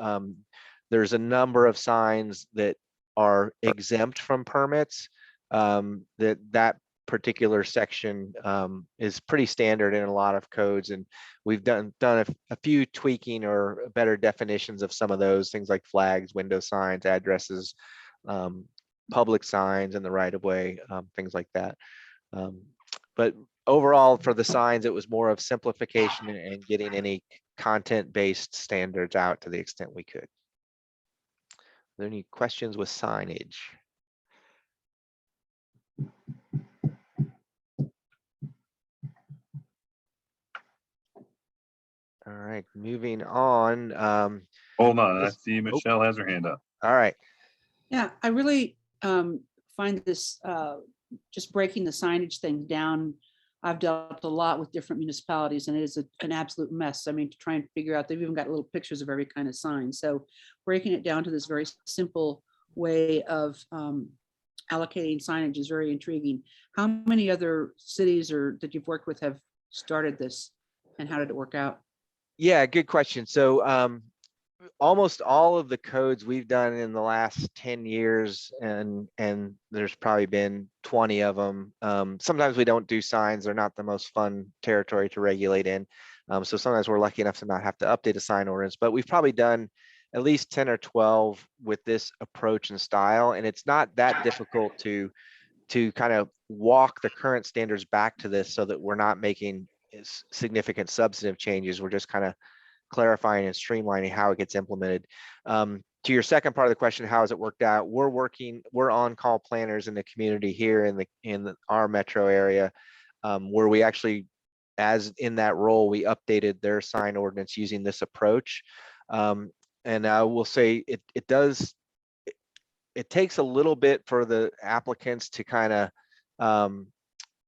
there's a number of signs that are exempt from permits. That particular section is pretty standard in a lot of codes, and we've done a few tweaking or better definitions of some of those things, like flags, window signs, addresses, public signs in the right of way, things like that. But overall, for the signs, it was more of simplification and getting any content-based standards out to the extent we could. Are there any questions with signage? All right, moving on. Hold on, I this- see Michelle has her hand up. All right. Yeah, I really find this, just breaking the signage thing down. I've dealt a lot with different municipalities, and it is an absolute mess. I mean, to try and figure out, they've even got little pictures of every kind of sign. So breaking it down to this very simple way of allocating signage is very intriguing. How many other cities that you've worked with have started this, and how did it work out? Yeah, good question. So almost all of the codes we've done in the last 10 years, and there's probably been 20 of them. Sometimes we don't do signs. They're not the most fun territory to regulate in. So sometimes we're lucky enough to not have to update a sign ordinance, but we've probably done at least 10 or 12 with this approach and style. And it's not that difficult to kind of walk the current standards back to this so that we're not making significant substantive changes. We're just kind of clarifying and streamlining how it gets implemented. To your second part of the question, how has it worked out? We're on-call planners in the community here in our metro area, where we actually, as in that role, we updated their sign ordinance using this approach. And I will say it takes a little bit for the applicants to kind of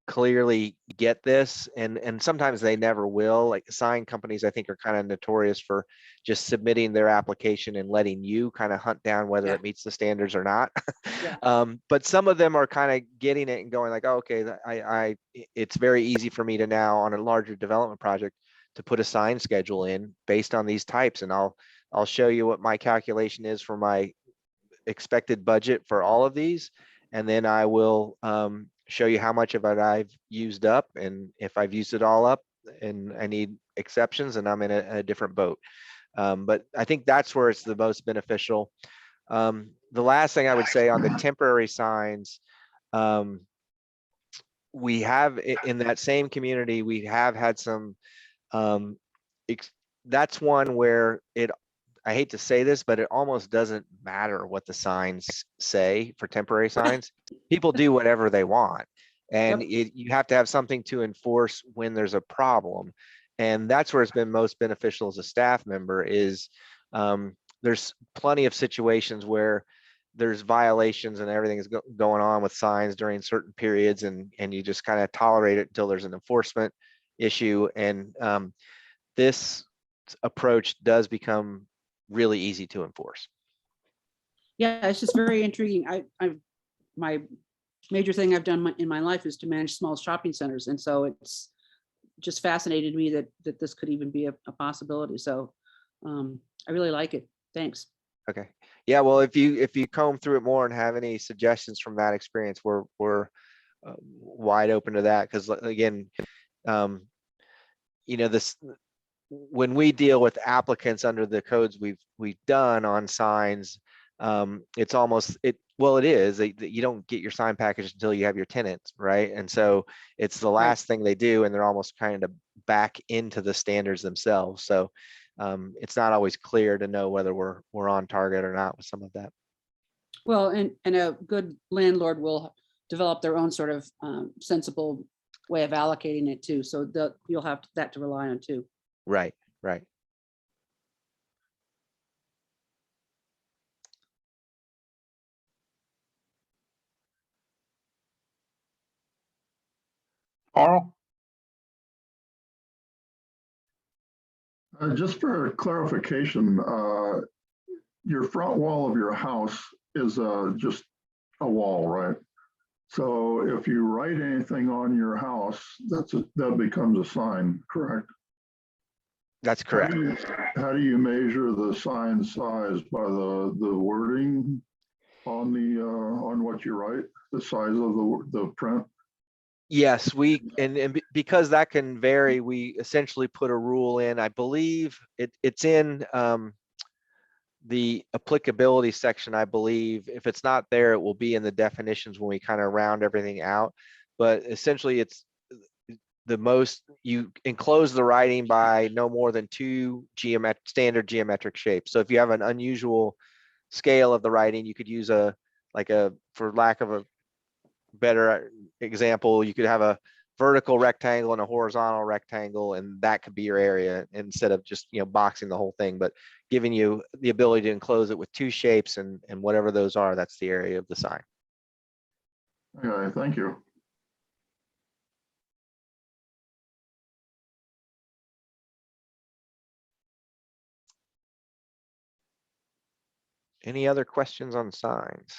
clearly get this, and sometimes they never will. Like sign companies, I think, are kind of notorious for just submitting their application and letting you kind of hunt down whether Yeah. it meets the standards or not. Yeah. But some of them are kind of getting it and going like, oh, okay, it's very easy for me to now on a larger development project to put a sign schedule in based on these types, and I'll show you what my calculation is for my expected budget for all of these, and then I will show you how much of it I've used up, and if I've used it all up and I need exceptions, and I'm in a different boat. But I think that's where it's the most beneficial. The last thing I would say on the temporary signs, we have in that same community, we have had some, that's one where I hate to say this, but it almost doesn't matter what the signs say for temporary signs. People do whatever they want. And you have to have something to enforce when there's a problem. And that's where it's been most beneficial as a staff member is there's plenty of situations where there's violations and everything is going on with signs during certain periods, and you just kind of tolerate it until there's an enforcement issue. And this approach does become really easy to enforce. Yeah, it's just very intriguing. My major thing I've done in my life is to manage small shopping centers. And so it's just fascinated me that this could even be a possibility. So I really like it. Thanks. Okay. Yeah. Well, if you comb through it more and have any suggestions from that experience, we're wide open to that. Because again, this, when we deal with applicants under the codes we've done on signs, it's almost it is that you don't get your sign package until you have your tenants, right? And so it's the last thing they do, and they're almost kind of back into the standards themselves. So it's not always clear to know whether we're on target or not with some of that. Well, and a good landlord will develop their own sort of sensible way of allocating it too. So you'll have that to rely on too. Right, right. Carl? Just for clarification, your front wall of your house is just a wall, right? So if you write anything on your house, that becomes a sign, correct? That's correct. How do you measure the sign size? By the wording on on what you write, the size of the print? Yes, because that can vary, we essentially put a rule in. I believe it's in the applicability section. I believe if it's not there, it will be in the definitions when we kind of round everything out. But essentially, it's the most, you enclose the writing by no more than 2 standard geometric shapes. So if you have an unusual scale of the writing, you could use for lack of a better example, you could have a vertical rectangle and a horizontal rectangle, and that could be your area instead of just boxing the whole thing, but giving you the ability to enclose it with 2 shapes, and whatever those are, that's the area of the sign. Okay, thank you. Any other questions on signs?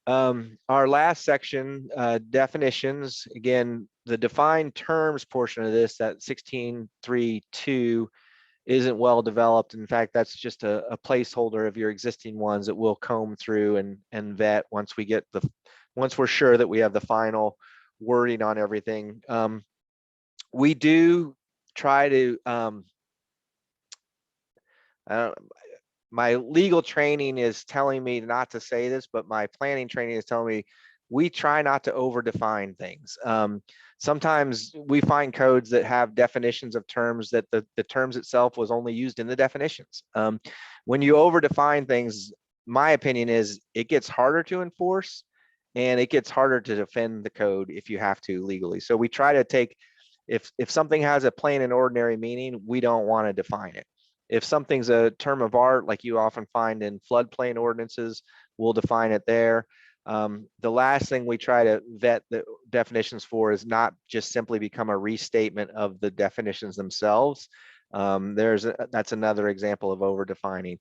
Our last section, definitions. Again, the defined terms portion of this, that 16.3.2, isn't well developed. In fact, that's just a placeholder of your existing ones that we'll comb through and vet once we're sure that we have the final wording on everything. We do try to, my legal training is telling me not to say this, but my planning training is telling me we try not to over define things. Sometimes we find codes that have definitions of terms that the terms itself was only used in the definitions. When you over define things, my opinion is it gets harder to enforce, and it gets harder to defend the code if you have to legally. So we try to take, if something has a plain and ordinary meaning, we don't want to define it. if something's a term of art, like you often find in floodplain ordinances, we'll define it there. The last thing we try to vet the definitions for is not just simply become a restatement of the definitions themselves. That's another example of over defining.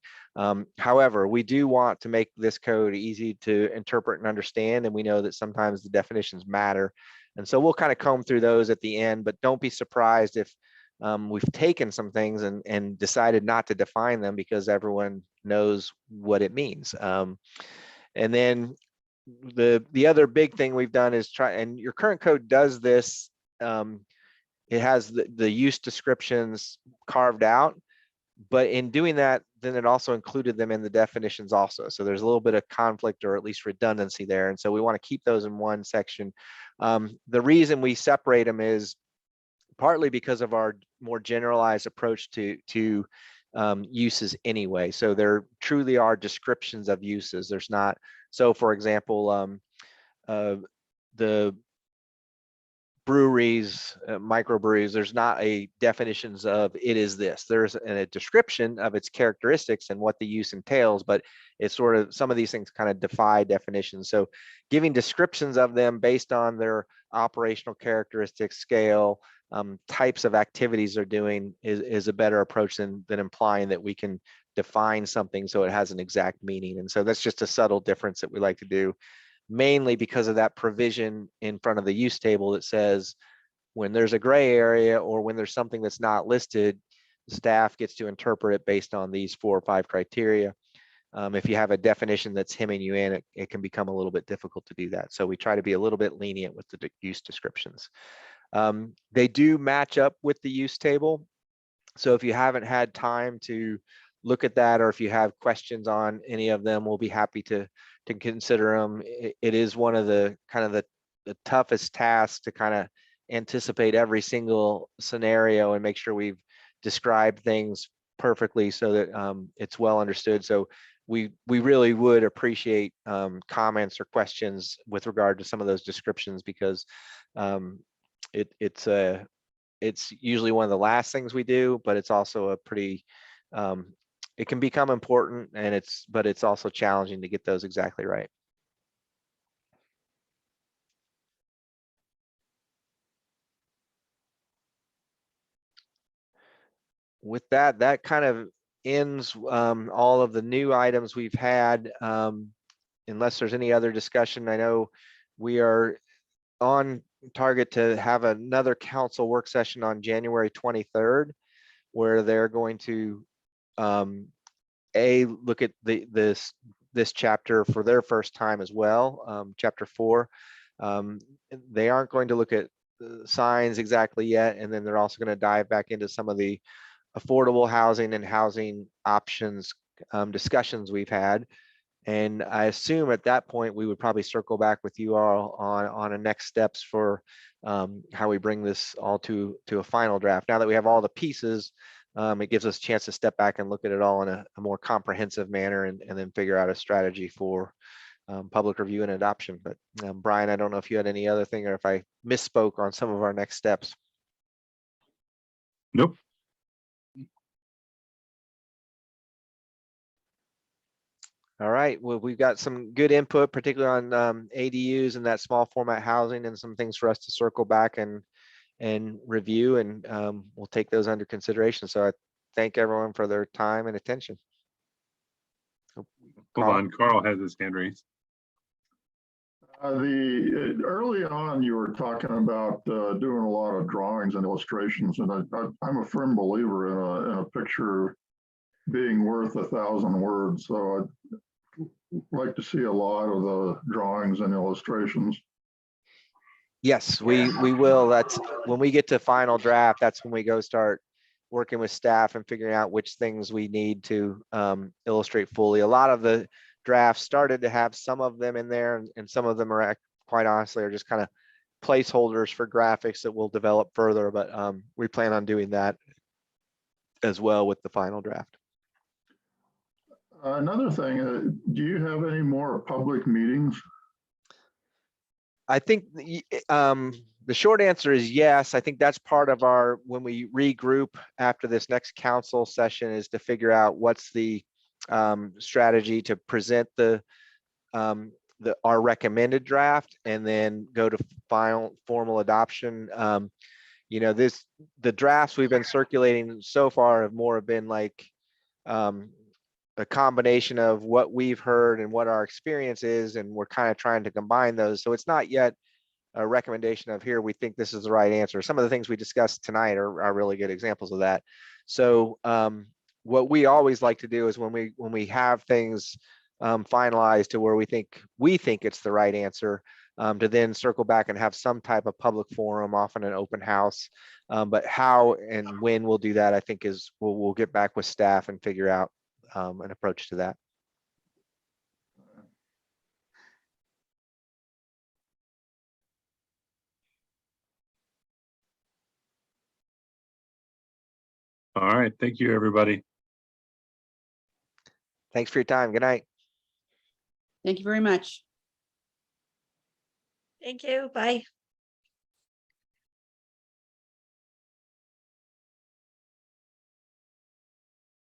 However, we do want to make this code easy to interpret and understand, and we know that sometimes the definitions matter. And so we'll kind of comb through those at the end, but don't be surprised if we've taken some things and decided not to define them because everyone knows what it means. And then the other big thing we've done is try, and your current code does this, it has the use descriptions carved out, but in doing that, then it also included them in the definitions also. So there's a little bit of conflict or at least redundancy there. And so we want to keep those in one section. The reason we separate them is partly because of our more generalized approach to uses anyway. So there truly are descriptions of uses. There's not, so for example, the breweries, microbreweries, there's not a definitions of it is this. There's a description of its characteristics and what the use entails, but it's sort of, some of these things kind of defy definitions. So giving descriptions of them based on their operational characteristics, scale, types of activities they're doing is a better approach than implying that we can define something so it has an exact meaning. And so that's just a subtle difference that we like to do, mainly because of that provision in front of the use table that says when there's a gray area or when there's something that's not listed, staff gets to interpret it based on these 4 or 5 criteria. If you have a definition that's hemming you in, it can become a little bit difficult to do that. So we try to be a little bit lenient with the use descriptions. They do match up with the use table. So if you haven't had time to look at that, or if you have questions on any of them, we'll be happy to consider them. It is one of the kind of the toughest tasks to kind of anticipate every single scenario and make sure we've described things perfectly so that it's well understood. So we really would appreciate comments or questions with regard to some of those descriptions, because it's usually one of the last things we do, but it's also a pretty it can become important, and but it's also challenging to get those exactly right. With that, that kind of ends all of the new items we've had. Unless there's any other discussion, I know we are on target to have another council work session on January 23rd, where they're going to look at this chapter for their first time as well, chapter 4. They aren't going to look at signs exactly yet, and then they're also going to dive back into some of the affordable housing and housing options discussions we've had. And I assume at that point we would probably circle back with you all on a next steps for how we bring this all to a final draft. Now that we have all the pieces, it gives us a chance to step back and look at it all in a more comprehensive manner, and then figure out a strategy for public review and adoption. But Brian, I don't know if you had any other thing, or if I misspoke on some of our next steps. Nope. All right, well, we've got some good input, particularly on ADUs and that small format housing, and some things for us to circle back and review, and we'll take those under consideration. So I thank everyone for their time and attention. Hold Carl? on, Carl has his hand raised. Early on, you were talking about doing a lot of drawings and illustrations, and I'm a firm believer in a picture being worth 1,000 words. So I'd like to see a lot of the drawings and illustrations. Yes, we will. That's when we get to final draft, that's when we go start working with staff and figuring out which things we need to illustrate fully. A lot of the drafts started to have some of them in there, and some of them are quite honestly are just kind of placeholders for graphics that we'll develop further, but we plan on doing that as well with the final draft. Another thing, do you have any more public meetings? I think the short answer is yes. I think that's part of our, when we regroup after this next council session, is to figure out what's the strategy to present our recommended draft and then go to final formal adoption. You know, the drafts we've been circulating so far have more been like a combination of what we've heard and what our experience is, and we're kind of trying to combine those. So it's not yet a recommendation of here, we think this is the right answer. Some of the things we discussed tonight are really good examples of that. So what we always like to do is when we have things finalized to where we think it's the right answer, to then circle back and have some type of public forum, often an open house. But how and when we'll do that, I think is we'll get back with staff and figure out an approach to that. All right, thank you, everybody. Thanks for your time. Good night. Thank you very much. Thank you. Bye.